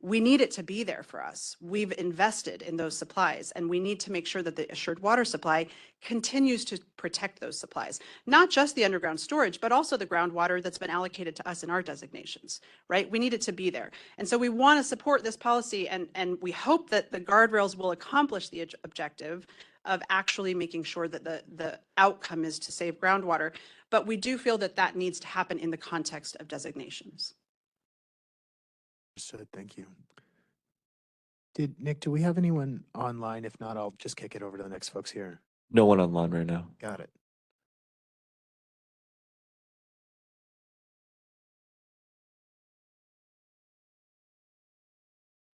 Speaker 16: we need it to be there for us. We've invested in those supplies, and we need to make sure that the Assured Water Supply continues to protect those supplies, not just the underground storage, but also the groundwater that's been allocated to us in our designations, right? We need it to be there. And so we want to support this policy, and we hope that the guardrails will accomplish the objective of actually making sure that the outcome is to save groundwater. But we do feel that that needs to happen in the context of designations.
Speaker 1: Understood. Thank you. Nick, do we have anyone online? If not, I'll just kick it over to the next folks here.
Speaker 9: No one online right now.
Speaker 1: Got it.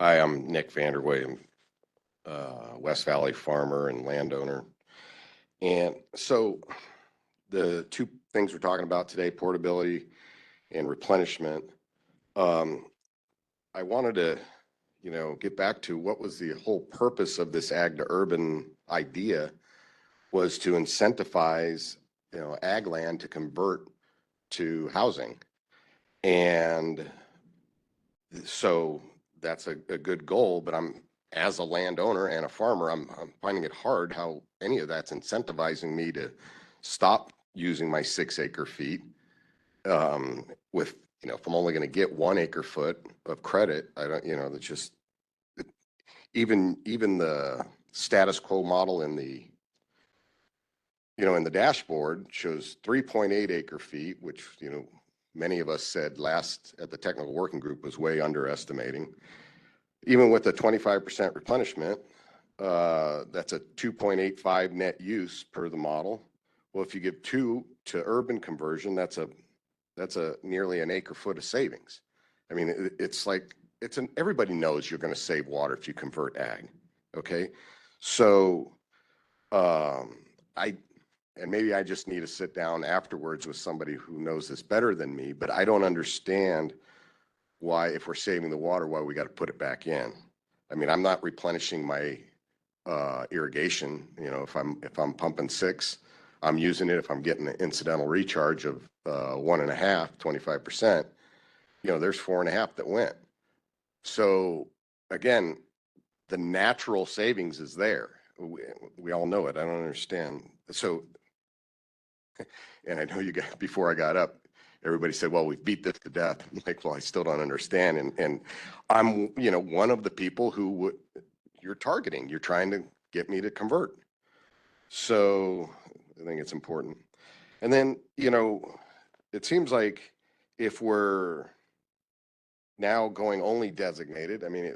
Speaker 17: Hi, I'm Nick Vanderway, West Valley farmer and landowner. And so the two things we're talking about today, portability and replenishment, I wanted to, get back to what was the whole purpose of this ag to urban idea, was to incentivize, ag land to convert to housing. And so that's a good goal, but as a landowner and a farmer, I'm finding it hard how any of that's incentivizing me to stop using my 6 acre feet with, if I'm only going to get 1 acre foot of credit. I don't, that's just, even the status quo model in the, in the dashboard shows 3.8 acre feet, which, many of us said last at the technical working group was way underestimating. Even with a 25% replenishment, that's a 2.85 net use per the model. Well, if you give 2 to urban conversion, that's a nearly an acre foot of savings. I mean, it's like, everybody knows you're going to save water if you convert ag. Okay. So, and maybe I just need to sit down afterwards with somebody who knows this better than me, but I don't understand why, if we're saving the water, why we got to put it back in. I mean, I'm not replenishing my irrigation. If I'm pumping 6, I'm using it. If I'm getting an incidental recharge of 1.5, 25%, there's 4.5 that went. So again, the natural savings is there. we all know it. I don't understand. So, and I know you got, before I got up, everybody said, well, we beat this to death. I'm like, well, I still don't understand. And I'm, one of the people who you're targeting, you're trying to get me to convert. So I think it's important. And then, it seems like if we're now going only designated, I mean,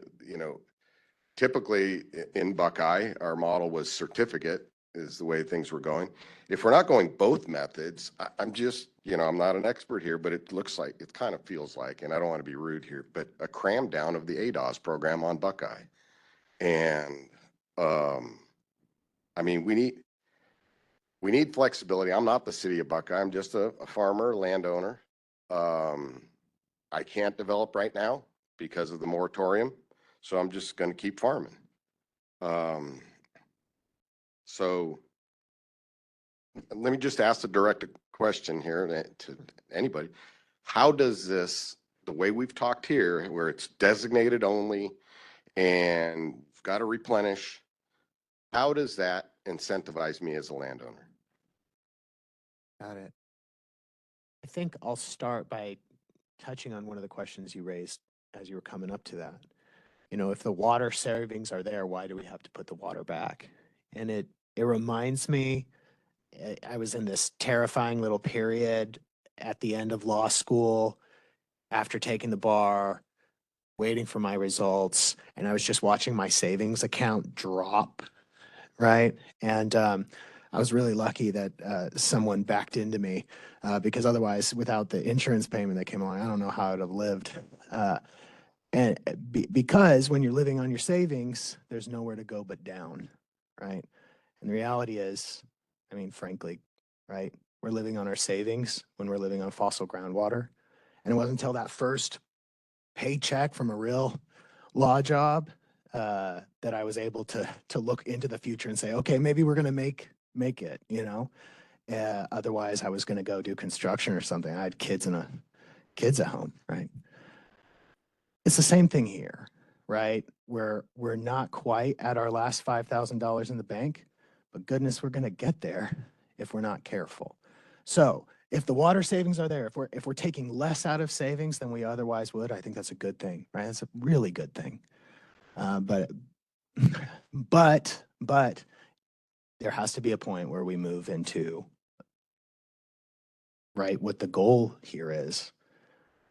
Speaker 17: typically in Buckeye, our model was certificate is the way things were going. If we're not going both methods, I'm just, I'm not an expert here, but it looks like, it kind of feels like, and I don't want to be rude here, but a cram down of the ADOS program on Buckeye. And, I mean, we need flexibility. I'm not the city of Buckeye. I'm just a farmer, landowner. I can't develop right now because of the moratorium. So I'm just going to keep farming. So let me just ask a direct question here to anybody. How does this, the way we've talked here, where it's designated only and you've got to replenish, how does that incentivize me as a landowner?
Speaker 1: Got it. I think I'll start by touching on one of the questions you raised as you were coming up to that. If the water savings are there, why do we have to put the water back? And it reminds me, I was in this terrifying little period at the end of law school, after taking the bar, waiting for my results, and I was just watching my savings account drop, right? And I was really lucky that someone backed into me because otherwise, without the insurance payment that came along, I don't know how I'd have lived. And because when you're living on your savings, there's nowhere to go but down, right? And the reality is, I mean, frankly, right, we're living on our savings when we're living on fossil groundwater. And it wasn't until that first paycheck from a real law job that I was able to look into the future and say, okay, maybe we're going to make it, otherwise I was going to go do construction or something. I had kids at home, right? It's the same thing here, right? We're not quite at our last $5,000 in the bank, but goodness, we're going to get there if we're not careful. So if the water savings are there, if we're taking less out of savings than we otherwise would, I think that's a good thing, right? That's a really good thing. But there has to be a point where we move into, right, what the goal here is,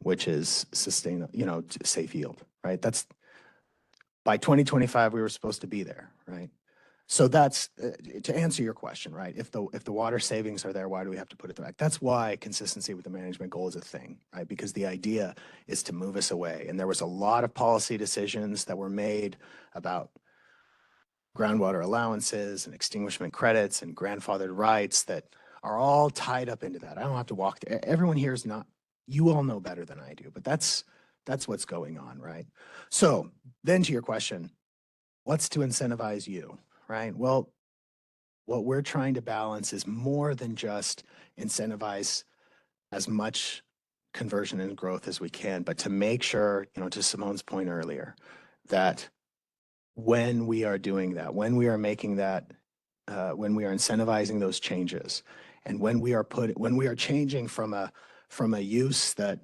Speaker 1: which is sustainable, safe yield, right? That's by 2025, we were supposed to be there, right? So that's to answer your question, right? If the water savings are there, why do we have to put it back? That's why consistency with the management goal is a thing, right? Because the idea is to move us away. And there was a lot of policy decisions that were made about groundwater allowances and extinguishment credits and grandfathered rights that are all tied up into that. I don't have to walk. Everyone here is not. You all know better than I do, but that's what's going on, right? So then to your question, what's to incentivize you? Right? Well, what we're trying to balance is more than just incentivize as much conversion and growth as we can, but to make sure, to Simone's point earlier, that when we are doing that, when we are making that, when we are incentivizing those changes, and when we are changing from a use that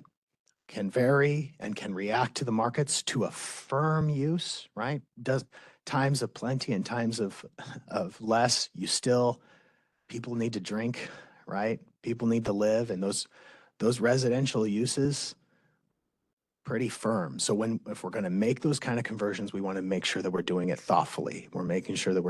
Speaker 1: can vary and can react to the markets to a firm use, right? Times of plenty and times of less, people need to drink, right? People need to live, and those residential uses, pretty firm. So if we're going to make those kind of conversions, we want to make sure that we're doing it thoughtfully. We're making sure that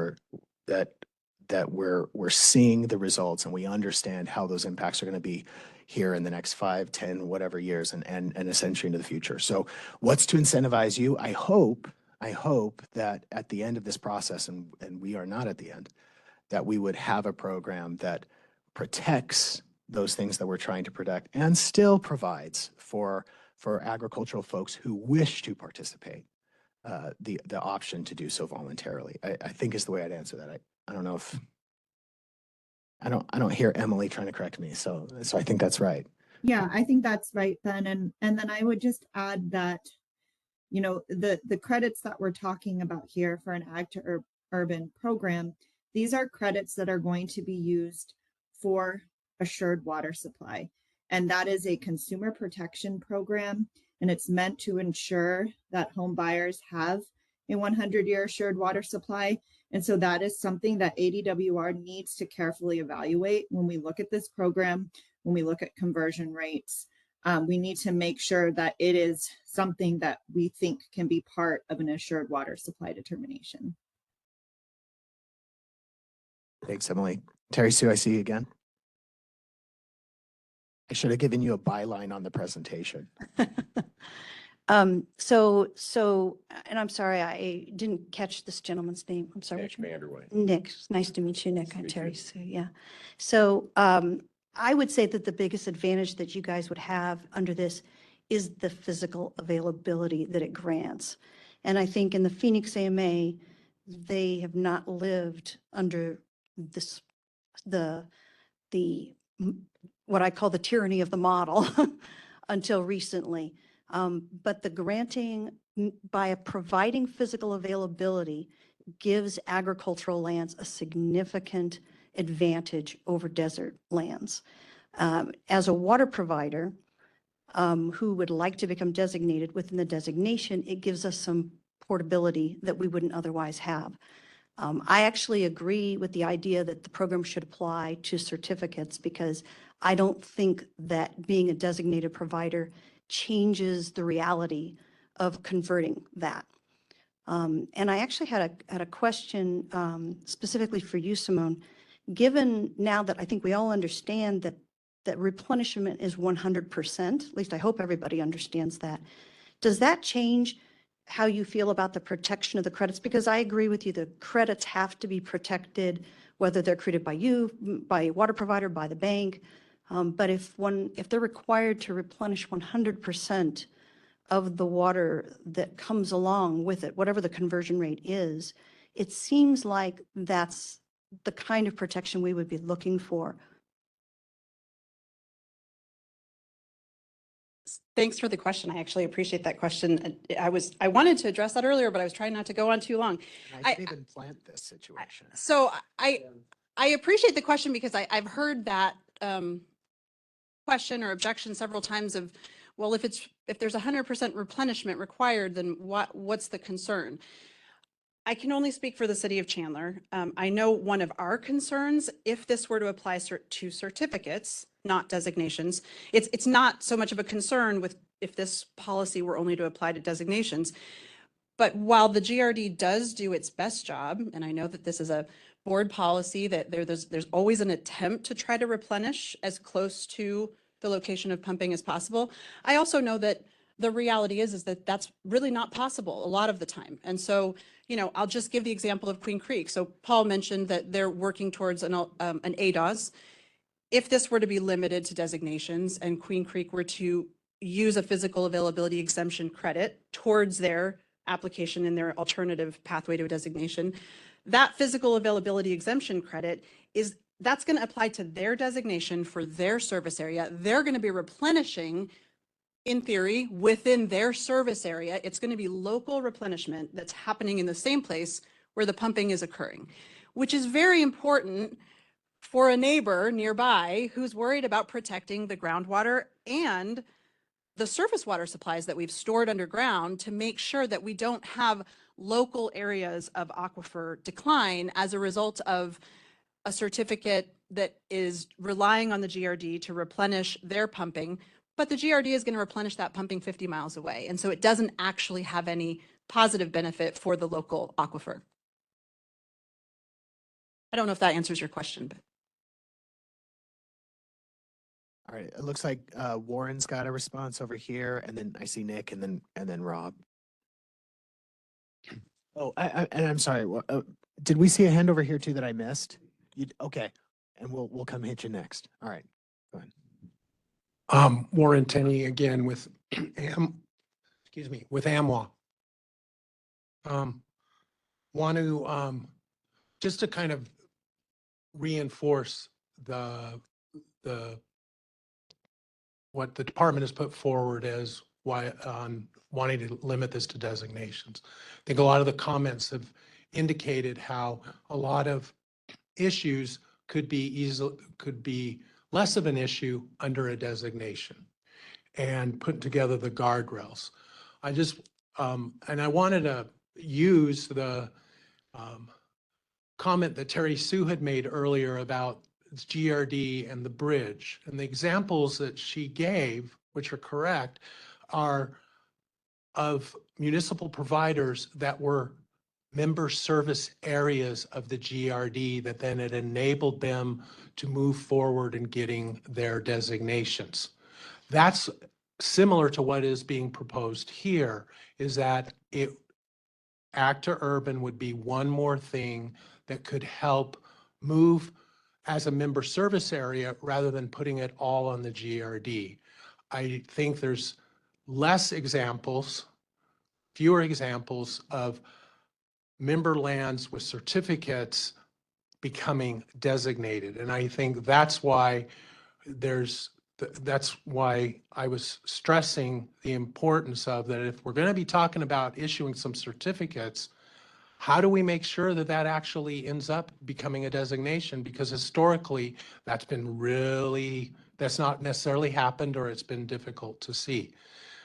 Speaker 1: we're seeing the results and we understand how those impacts are going to be here in the next 5, 10, whatever years and essentially into the future. So what's to incentivize you? I hope that at the end of this process, and we are not at the end, that we would have a program that protects those things that we're trying to protect and still provides for agricultural folks who wish to participate, the option to do so voluntarily. I think is the way I'd answer that. I don't know if I don't hear Emily trying to correct me, so I think that's right.
Speaker 5: Yeah, I think that's right, Ben. And then I would just add that, the credits that we're talking about here for an ag to Urban program, these are credits that are going to be used for assured water supply. And that is a consumer protection program, and it's meant to ensure that home buyers have a 100-year assured water supply. And so that is something that ADWR needs to carefully evaluate when we look at this program, when we look at conversion rates. We need to make sure that it is something that we think can be part of an assured water supply determination.
Speaker 1: Thanks, Emily. Terry Sue, I see you again. I should have given you a byline on the presentation.
Speaker 3: And I'm sorry, I didn't catch this gentleman's name. I'm sorry.
Speaker 17: Nick Vanderway.
Speaker 3: Nick, nice to meet you, Nick.
Speaker 17: to
Speaker 3: I'm
Speaker 17: meet
Speaker 3: Terry
Speaker 17: you.
Speaker 3: Sue, yeah. So I would say that the biggest advantage that you guys would have under this is the physical availability that it grants. And I think in the Phoenix AMA, they have not lived under this, what I call the tyranny of the model until recently. But the granting by providing physical availability gives agricultural lands a significant advantage over desert lands. As a water provider who would like to become designated within the designation, it gives us some portability that we wouldn't otherwise have. I actually agree with the idea that the program should apply to certificates because I don't think that being a designated provider changes the reality of converting that. And I actually had a question specifically for you, Simone. Given now that I think we all understand that replenishment is 100%, at least I hope everybody understands that, does that change how you feel about the protection of the credits? Because I agree with you, the credits have to be protected, whether they're created by you, by a water provider, by the bank. But if they're required to replenish 100% of the water that comes along with it, whatever the conversion rate is, it seems like that's the kind of protection we would be looking for.
Speaker 16: Thanks for the question. I actually appreciate that question. I wanted to address that earlier, but I was trying not to go on too long.
Speaker 1: And I didn't even plant this situation.
Speaker 16: So I appreciate the question because I've heard that question or objection several times of, well, if there's 100% replenishment required, then what's the concern? I can only speak for the city of Chandler. I know one of our concerns, if this were to apply to certificates, not designations, it's not so much of a concern with if this policy were only to apply to designations. But while the GRD does do its best job, and I know that this is a board policy that there's always an attempt to try to replenish as close to the location of pumping as possible, I also know that the reality is that that's really not possible a lot of the time. And so, you know, I'll just give the example of Queen Creek. So Paul mentioned that they're working towards an ADOS. If this were to be limited to designations and Queen Creek were to use a physical availability exemption credit towards their application in their alternative pathway to a designation, that physical availability exemption credit that's going to apply to their designation for their service area. They're going to be replenishing, in theory, within their service area. It's going to be local replenishment that's happening in the same place where the pumping is occurring, which is very important for a neighbor nearby who's worried about protecting the groundwater and the surface water supplies that we've stored underground to make sure that we don't have local areas of aquifer decline as a result of a certificate that is relying on the GRD to replenish their pumping, but the GRD is going to replenish that pumping 50 miles away. And so it doesn't actually have any positive benefit for the local aquifer. I don't know if that answers your question, but.
Speaker 1: All right, it looks like Warren's got a response over here, and then I see Nick, and then Rob. Oh, and I'm sorry. Did we see a hand over here too that I missed? Okay, and we'll come hit you next. All right, go ahead.
Speaker 12: Warren Tenney again with with AMWA. Want to just to kind of reinforce what the department has put forward as why on wanting to limit this to designations. I think a lot of the comments have indicated how a lot of issues could be less of an issue under a designation, and put together the guardrails. I just, and I wanted to use the comment that Terry Sue had made earlier about GRD and the bridge. And the examples that she gave, which are correct, are of municipal providers that were member service areas of the GRD that then it enabled them to move forward in getting their designations. That's similar to what is being proposed here, is that Act to Urban would be one more thing that could help move as a member service area rather than putting it all on the GRD. I think there's fewer examples of member lands with certificates becoming designated. And I think that's why that's why I was stressing the importance of that. If we're going to be talking about issuing some certificates, how do we make sure that that actually ends up becoming a designation? Because historically, that's not necessarily happened, or it's been difficult to see.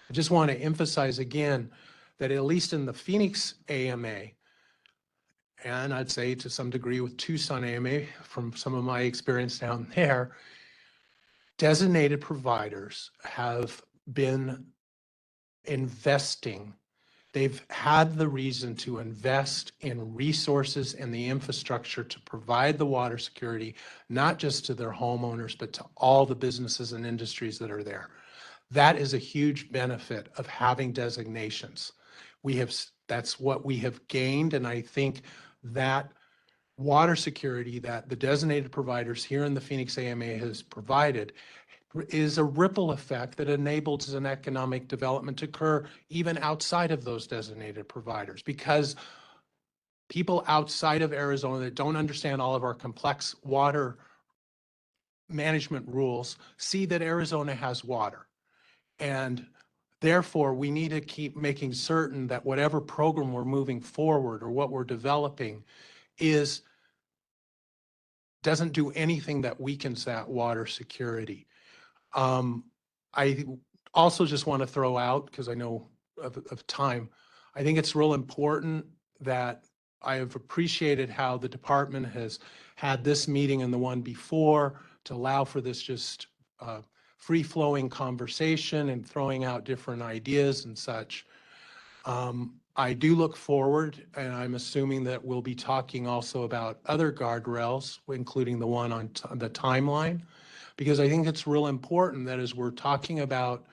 Speaker 12: I just want to emphasize again that at least in the Phoenix AMA, and I'd say to some degree with Tucson AMA from some of my experience down there, designated providers have been investing. They've had the reason to invest in resources and the infrastructure to provide the water security, not just to their homeowners, but to all the businesses and industries that are there. That is a huge benefit of having designations. That's what we have gained, and I think that water security that the designated providers here in the Phoenix AMA has provided is a ripple effect that enables an economic development to occur even outside of those designated providers, because people outside of Arizona that don't understand all of our complex water management rules see that Arizona has water. And therefore, we need to keep making certain that whatever program we're moving forward or what we're developing doesn't do anything that weakens that water security. I also just want to throw out, because I know of time, I think it's real important that I have appreciated how the department has had this meeting and the one before to allow for this just free-flowing conversation and throwing out different ideas and such. I do look forward, and I'm assuming that we'll be talking also about other guardrails, including the one on the timeline, because I think it's real important that as we're talking about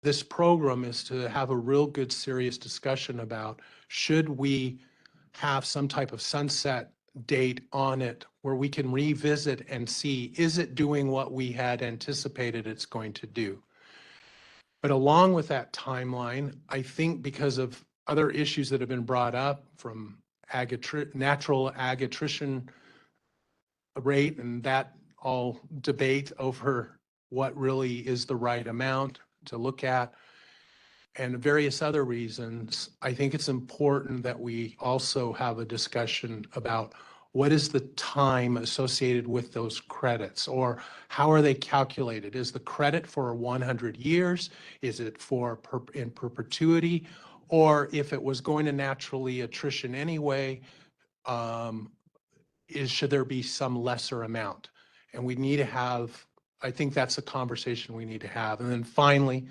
Speaker 12: this program is to have a real good, serious discussion about, should we have some type of sunset date on it where we can revisit and see, is it doing what we had anticipated it's going to do? But along with that timeline, I think because of other issues that have been brought up from natural ag attrition rate and that all debate over what really is the right amount to look at, and various other reasons, I think it's important that we also have a discussion about what is the time associated with those credits, or how are they calculated? Is the credit for 100 years? Is it for in perpetuity? Or if it was going to naturally attrition anyway, should there be some lesser amount? And we need to have, I think that's a conversation we need to have. And then finally,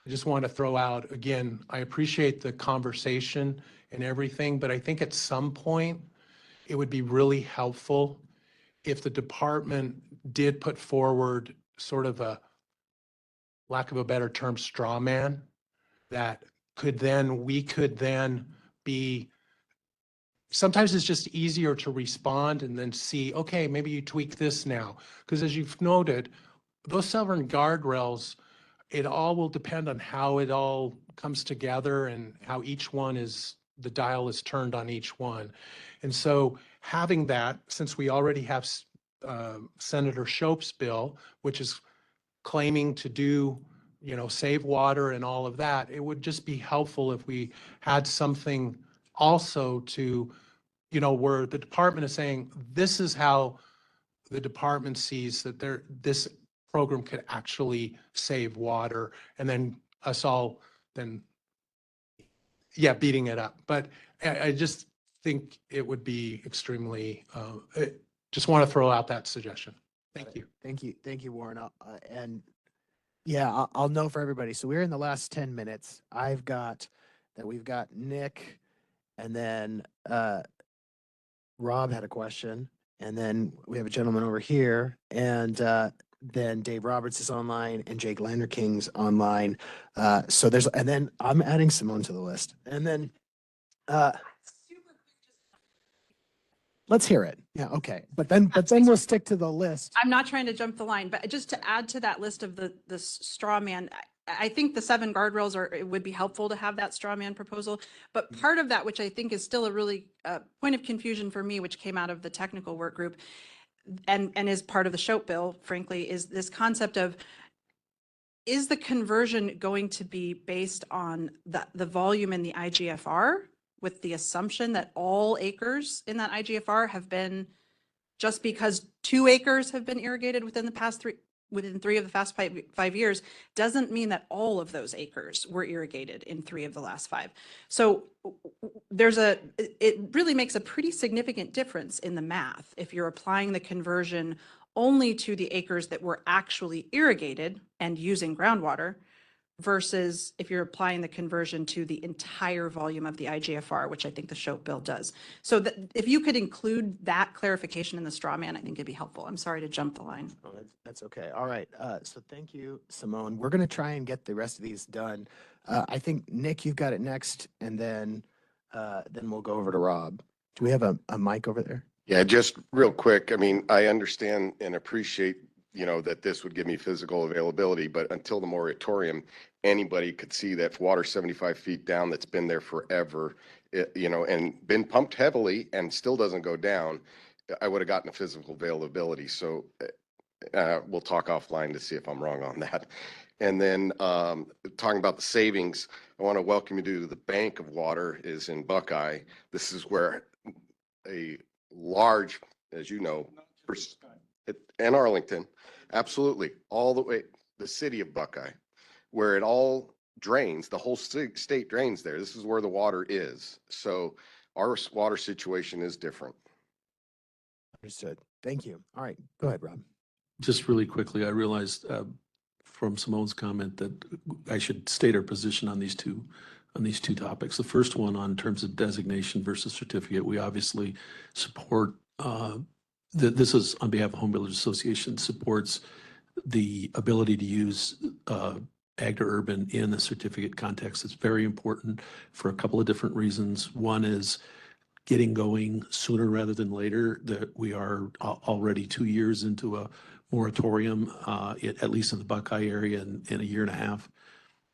Speaker 12: I just want to throw out, again, I appreciate the conversation and everything, but I think at some point, it would be really helpful if the department did put forward sort of a, lack of a better term, straw man, that we could then be, sometimes it's just easier to respond and then see, okay, maybe you tweak this now. Because as you've noted, those sovereign guardrails, it all will depend on how it all comes together and how each one the dial is turned on each one. And so having that, since we already have Senator Shope's bill, which is claiming to do, save water and all of that, it would just be helpful if we had something also to, you know, where the department is saying, this is how the department sees that this program could actually save water, and then us all then, yeah, beating it up. But I just think it would be extremely, just want to throw out that suggestion. Thank you.
Speaker 1: Thank you, Warren. And yeah, I'll know for everybody. So we're in the last 10 minutes. We've got Nick, and then Rob had a question, and then we have a gentleman over here, and then Dave Roberts is online, and Jake Landerking's online. So and then I'm adding Simone to the list, and then let's hear it. Yeah, okay. But then we'll stick to the list.
Speaker 16: I'm not trying to jump the line, but just to add to that list of the straw man, I think the 7 guardrails it would be helpful to have that straw man proposal. But part of that, which I think is still a really point of confusion for me, which came out of the technical work group and is part of the SHOP bill, frankly, is this concept of, is the conversion going to be based on the volume in the IGFR, with the assumption that all acres in that IGFR have been, just because 2 acres have been irrigated within 3 of the past 5 years, doesn't mean that all of those acres were irrigated in 3 of the last 5. So it really makes a pretty significant difference in the math if you're applying the conversion only to the acres that were actually irrigated and using groundwater, versus if you're applying the conversion to the entire volume of the IGFR, which I think the SHOP bill does. So if you could include that clarification in the straw man, I think it'd be helpful. I'm sorry to jump the line.
Speaker 1: Oh, that's okay. All right. So thank you, Simone. We're going to try and get the rest of these done. I think, Nick, you've got it next, and then we'll go over to Rob. Do we have a mic over there?
Speaker 17: Yeah, just real quick. I mean, I understand and appreciate, that this would give me physical availability, but until the moratorium, anybody could see that water 75 feet down that's been there forever, and been pumped heavily and still doesn't go down. I would have gotten a physical availability. So we'll talk offline to see if I'm wrong on that. And then talking about the savings, I want to welcome you to the Bank of Water is in Buckeye. This is where a large, as you know, and Arlington, absolutely, all the way, the city of Buckeye, where it all drains, the whole state drains there. This is where the water is. So our water situation is different.
Speaker 1: Understood. Thank you. All right, go ahead, Rob.
Speaker 6: Just really quickly, I realized from Simone's comment that I should state our position on these two topics. The first one, on terms of designation versus certificate, we obviously support this is on behalf of Home Builders Association, supports the ability to use ag to urban in the certificate context. It's very important for a couple of different reasons. One is getting going sooner rather than later. That we are already 2 years into a moratorium, at least in the Buckeye area, and in a year and a half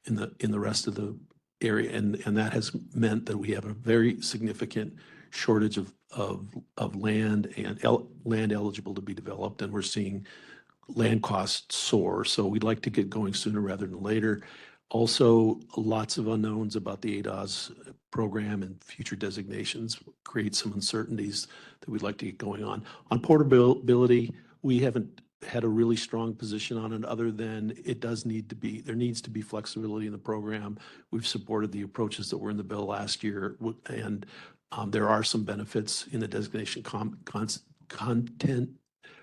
Speaker 6: in the rest of the area, and that has meant that we have a very significant shortage of land and land eligible to be developed, and we're seeing land costs soar. So we'd like to get going sooner rather than later. Also, lots of unknowns about the ADOS program and future designations create some uncertainties that we'd like to get going on. On portability, we haven't had a really strong position on it, other than there needs to be flexibility in the program. We've supported the approaches that were in the bill last year, and there are some benefits in the designation content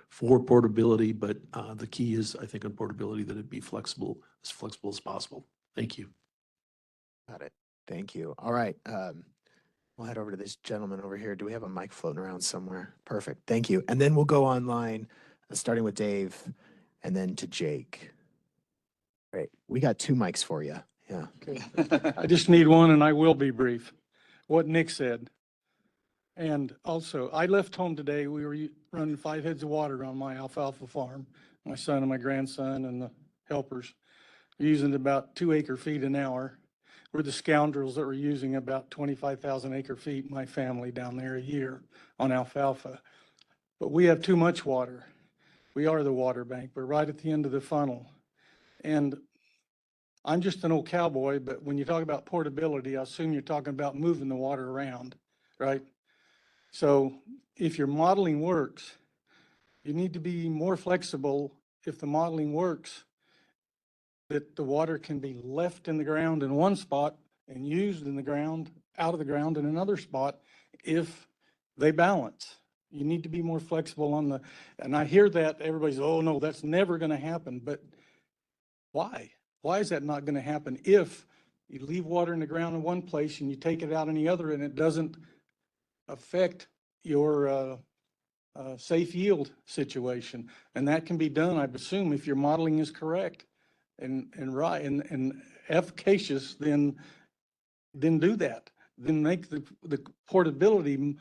Speaker 6: for portability, but the key is, I think, on portability, that it be as flexible as possible. Thank you.
Speaker 1: Got it. Thank you. All right. We'll head over to this gentleman over here. Do we have a mic floating around somewhere? Perfect. Thank you. And then we'll go online, starting with Dave, and then to Jake. Great. We got 2 mics for you. Yeah.
Speaker 18: Okay. I just need one, and I will be brief. What Nick said. And also, I left home today. We were running 5 heads of water on my alfalfa farm. My son and my grandson and the helpers using about 2 acre feet an hour. We're the scoundrels that were using about 25,000 acre feet, my family down there a year on alfalfa. But we have too much water. We are the water bank. We're right at the end of the funnel. And I'm just an old cowboy, but when you talk about portability, I assume you're talking about moving the water around, right? So if your modeling works, you need to be more flexible. If the modeling works, that the water can be left in the ground in one spot and used in the ground, out of the ground in another spot if they balance. You need to be more flexible on the, and I hear that everybody's, oh no, that's never going to happen. But why? Why is that not going to happen if you leave water in the ground in one place and you take it out in the other and it doesn't affect your safe yield situation? And that can be done, I assume, if your modeling is correct and right and efficacious, then do that. Then make the portability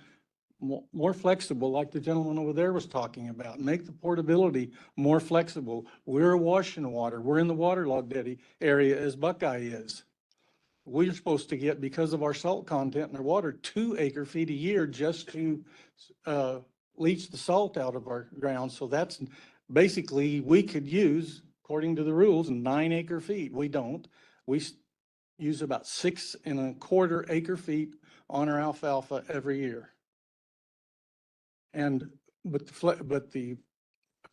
Speaker 18: more flexible, like the gentleman over there was talking about. Make the portability more flexible. We're washing water. We're in the waterlogged area as Buckeye is. We're supposed to get, because of our salt content in our water, 2 acre-feet a year just to leach the salt out of our ground. So that's basically, we could use, according to the rules, 9 acre-feet. We don't. We use about 6 1/4 acre-feet on our alfalfa every year. And, but the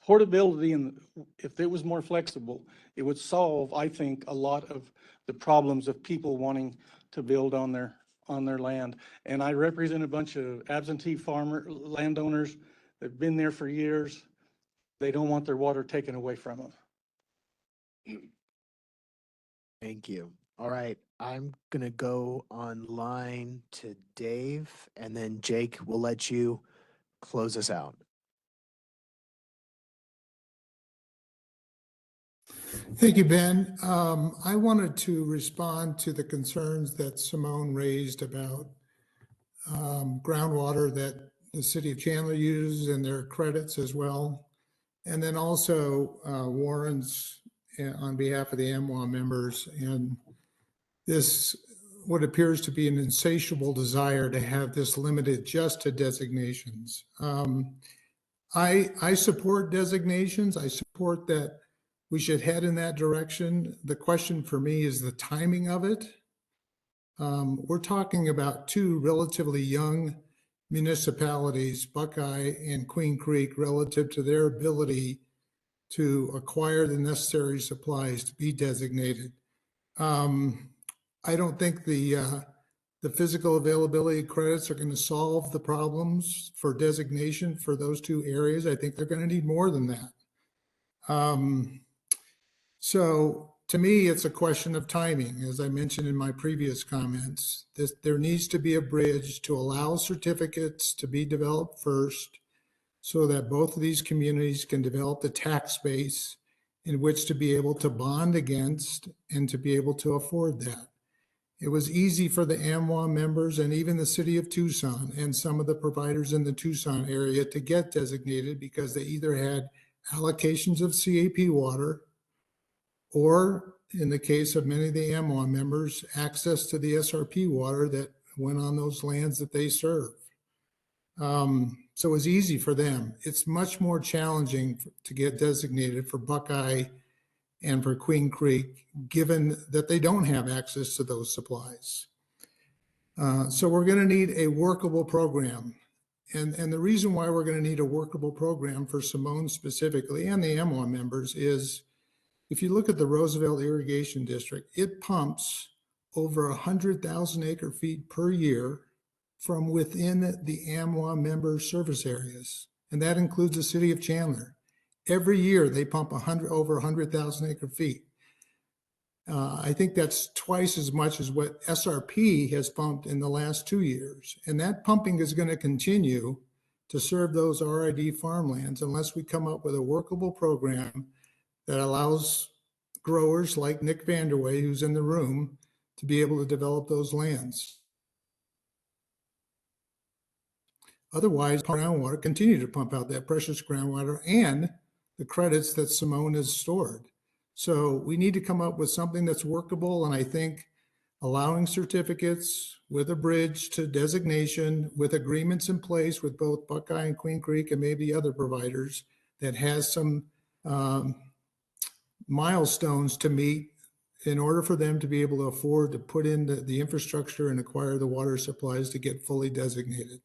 Speaker 18: portability, and if it was more flexible, it would solve, I think, a lot of the problems of people wanting to build on their land. And I represent a bunch of absentee landowners that've been there for years. They don't want their water taken away from them.
Speaker 1: Thank you. All right, I'm gonna go online to Dave, and then Jake, will let you close us out.
Speaker 10: Thank you, Ben. I wanted to respond to the concerns that Simone raised about groundwater that the city of Chandler uses and their credits as well. And then also Warren's on behalf of the MWA members, and this, what appears to be an insatiable desire to have this limited just to designations. I support designations. I support that we should head in that direction. The question for me is the timing of it. We're talking about 2 relatively young municipalities, Buckeye and Queen Creek, relative to their ability to acquire the necessary supplies to be designated. I don't think the physical availability credits are going to solve the problems for designation for those 2 areas. I think they're going to need more than that. So to me, it's a question of timing. As I mentioned in my previous comments, there needs to be a bridge to allow certificates to be developed first, so that both of these communities can develop the tax base in which to be able to bond against and to be able to afford that. It was easy for the AMWA members and even the city of Tucson and some of the providers in the Tucson area to get designated because they either had allocations of CAP water, or in the case of many of the AMWA members, access to the SRP water that went on those lands that they serve. So it was easy for them. It's much more challenging to get designated for Buckeye and for Queen Creek, given that they don't have access to those supplies. So we're going to need a workable program. And the reason why we're going to need a workable program for Simone specifically and the AMWA members is, if you look at the Roosevelt Irrigation District, it pumps over 100,000 acre-feet per year from within the AMWA member service areas. And that includes the city of Chandler. Every year they pump over 100,000 acre-feet. I think that's twice as much as what SRP has pumped in the last 2 years. And that pumping is going to continue to serve those RID farmlands unless we come up with a workable program that allows growers like Nick Vanderway, who's in the room, to be able to develop those lands. Otherwise, groundwater continue to pump out that precious groundwater and the credits that Simone has stored. So we need to come up with something that's workable, and I think allowing certificates with a bridge to designation, with agreements in place with both Buckeye and Queen Creek and maybe other providers that has some milestones to meet in order for them to be able to afford to put in the infrastructure and acquire the water supplies to get fully designated.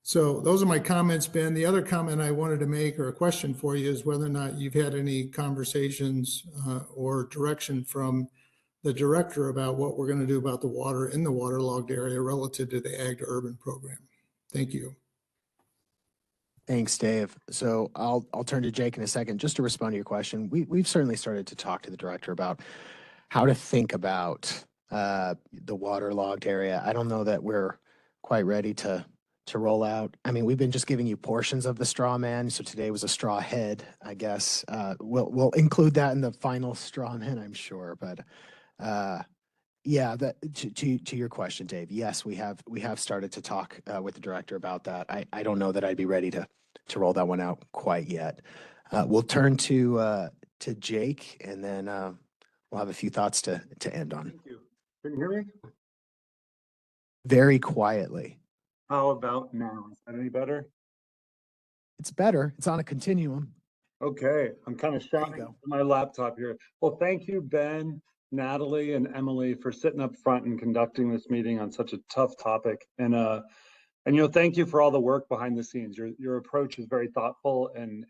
Speaker 10: So those are my comments, Ben. The other comment I wanted to make, or a question for you, is whether or not you've had any conversations or direction from the director about what we're going to do about the water in the waterlogged area relative to the Ag to Urban program. Thank you.
Speaker 1: Thanks, Dave. So I'll turn to Jake in a second. Just to respond to your question, we've certainly started to talk to the director about how to think about the waterlogged area. I don't know that we're quite ready to roll out. I mean, we've been just giving you portions of the straw man. So today was a straw head, I guess. We'll include that in the final straw man, I'm sure. But yeah, that to your question, Dave. Yes, we have started to talk with the director about that. I don't know that I'd be ready to roll that one out quite yet. We'll turn to Jake, and then we'll have a few thoughts to end on.
Speaker 14: Thank you. Can you hear me?
Speaker 1: Very quietly.
Speaker 14: How about now? Is that any better?
Speaker 1: It's better. It's on a continuum.
Speaker 14: Okay, I'm kind of shouting
Speaker 1: go.
Speaker 14: to my laptop here. Well, thank you, Ben, Natalie, and Emily for sitting up front and conducting this meeting on such a tough topic. And thank you for all the work behind the scenes. Your approach is very thoughtful, and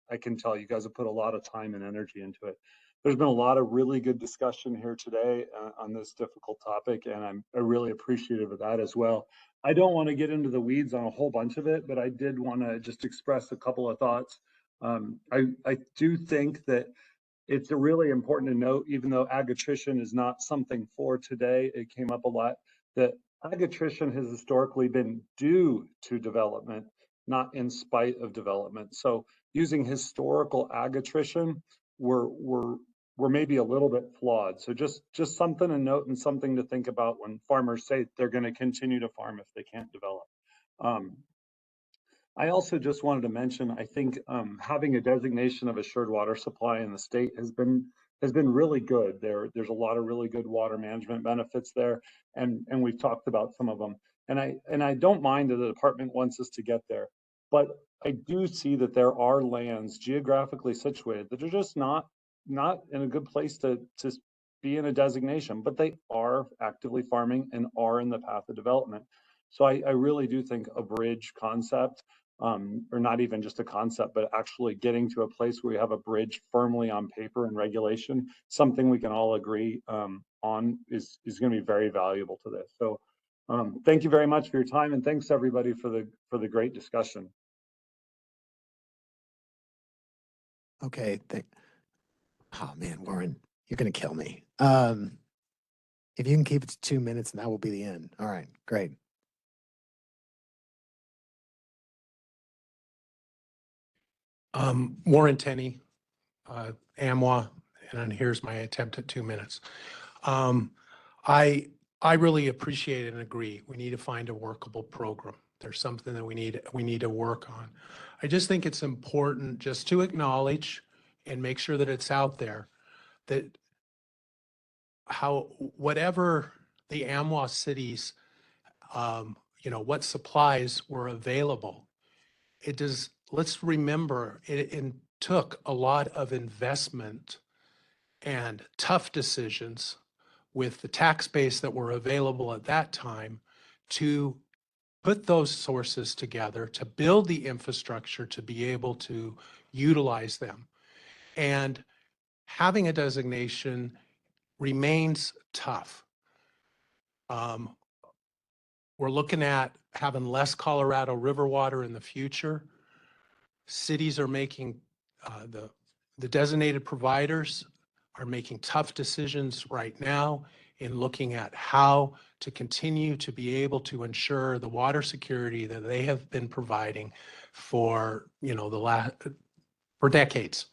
Speaker 14: I can tell you guys have put a lot of time and energy into it. There's been a lot of really good discussion here today on this difficult topic, and I'm really appreciative of that as well. I don't want to get into the weeds on a whole bunch of it, but I did want to just express a couple of thoughts. I do think that it's really important to note, even though ag attrition is not something for today, it came up a lot, that ag attrition has historically been due to development, not in spite of development. So using historical ag attrition, we're maybe a little bit flawed. So just something to note and something to think about when farmers say they're going to continue to farm if they can't develop. I also just wanted to mention, I think having a designation of assured water supply in the state has been really good. There's a lot of really good water management benefits there, and we've talked about some of them. And I don't mind that the department wants us to get there, but I do see that there are lands geographically situated that are just not in a good place to be in a designation, but they are actively farming and are in the path of development. So I really do think a bridge concept, or not even just a concept, but actually getting to a place where we have a bridge firmly on paper and regulation, something we can all agree on is going to be very valuable to this. So thank you very much for your time, and thanks everybody for the great discussion.
Speaker 1: Okay. Oh man, Warren, you're gonna kill me. If you can keep it to 2 minutes, and that will be the end. All right, great.
Speaker 12: Warren Tenney, AMWA, and here's my attempt at 2 minutes. I really appreciate and agree. We need to find a workable program. There's something that we need to work on. I just think it's important just to acknowledge and make sure that it's out there that whatever the AMWA cities, what supplies were available, let's remember it took a lot of investment and tough decisions with the tax base that were available at that time to put those sources together, to build the infrastructure to be able to utilize them. And having a designation remains tough. We're looking at having less Colorado River water in the future. Cities are making, the designated providers are making tough decisions right now in looking at how to continue to be able to ensure the water security that they have been providing for, for decades.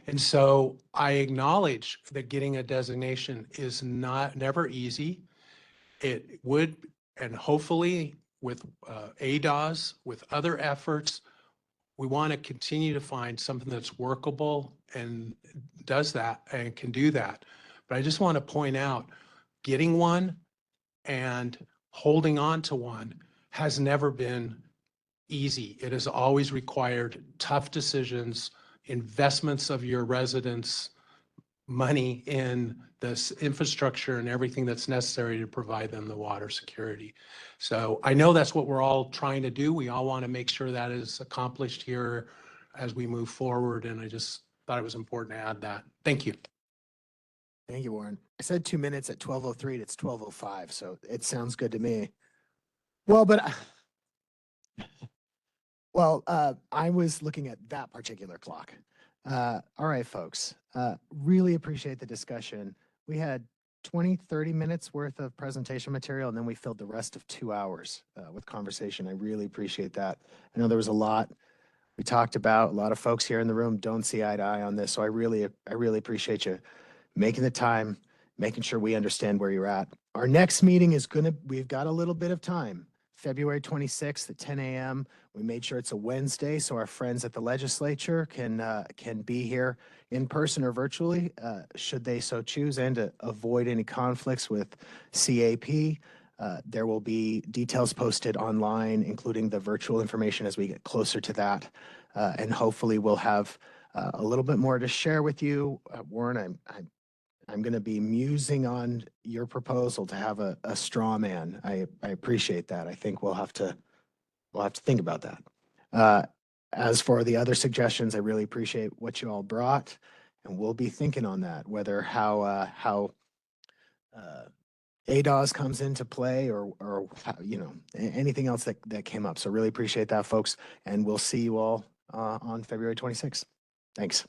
Speaker 12: And so I acknowledge that getting a designation is never easy. It would, and hopefully with ADOS, with other efforts, we want to continue to find something that's workable and does that and can do that. But I just want to point out, getting one and holding on to one has never been easy. It has always required tough decisions, investments of your residents, money in this infrastructure and everything that's necessary to provide them the water security. So I know that's what we're all trying to do. We all want to make sure that is accomplished here as we move forward. And I just thought it was important to add that. Thank you.
Speaker 1: Thank you, Warren. I said 2 minutes at 12:03 and it's 12:05, so it sounds good to me. Well, but I was looking at that particular clock. All right, folks, really appreciate the discussion. We had 20, 30 minutes worth of presentation material, and then we filled the rest of 2 hours with conversation. I really appreciate that. I know there was a lot we talked about. A lot of folks here in the room don't see eye to eye on this, so I really appreciate you making the time, making sure we understand where you're at. Our next meeting is we've got a little bit of time. February 26th at 10 a.m. We made sure it's a Wednesday so our friends at the legislature can be here in person or virtually, should they so choose, and to avoid any conflicts with CAP. There will be details posted online, including the virtual information as we get closer to that. And hopefully we'll have a little bit more to share with you. Warren, I'm going to be musing on your proposal to have a straw man. I appreciate that. I think we'll have to think about that. As for the other suggestions, I really appreciate what you all brought, and we'll be thinking on that, whether how ADOS comes into play or how, anything else that came up. So really appreciate that, folks, and we'll see you all on February 26th. Thanks.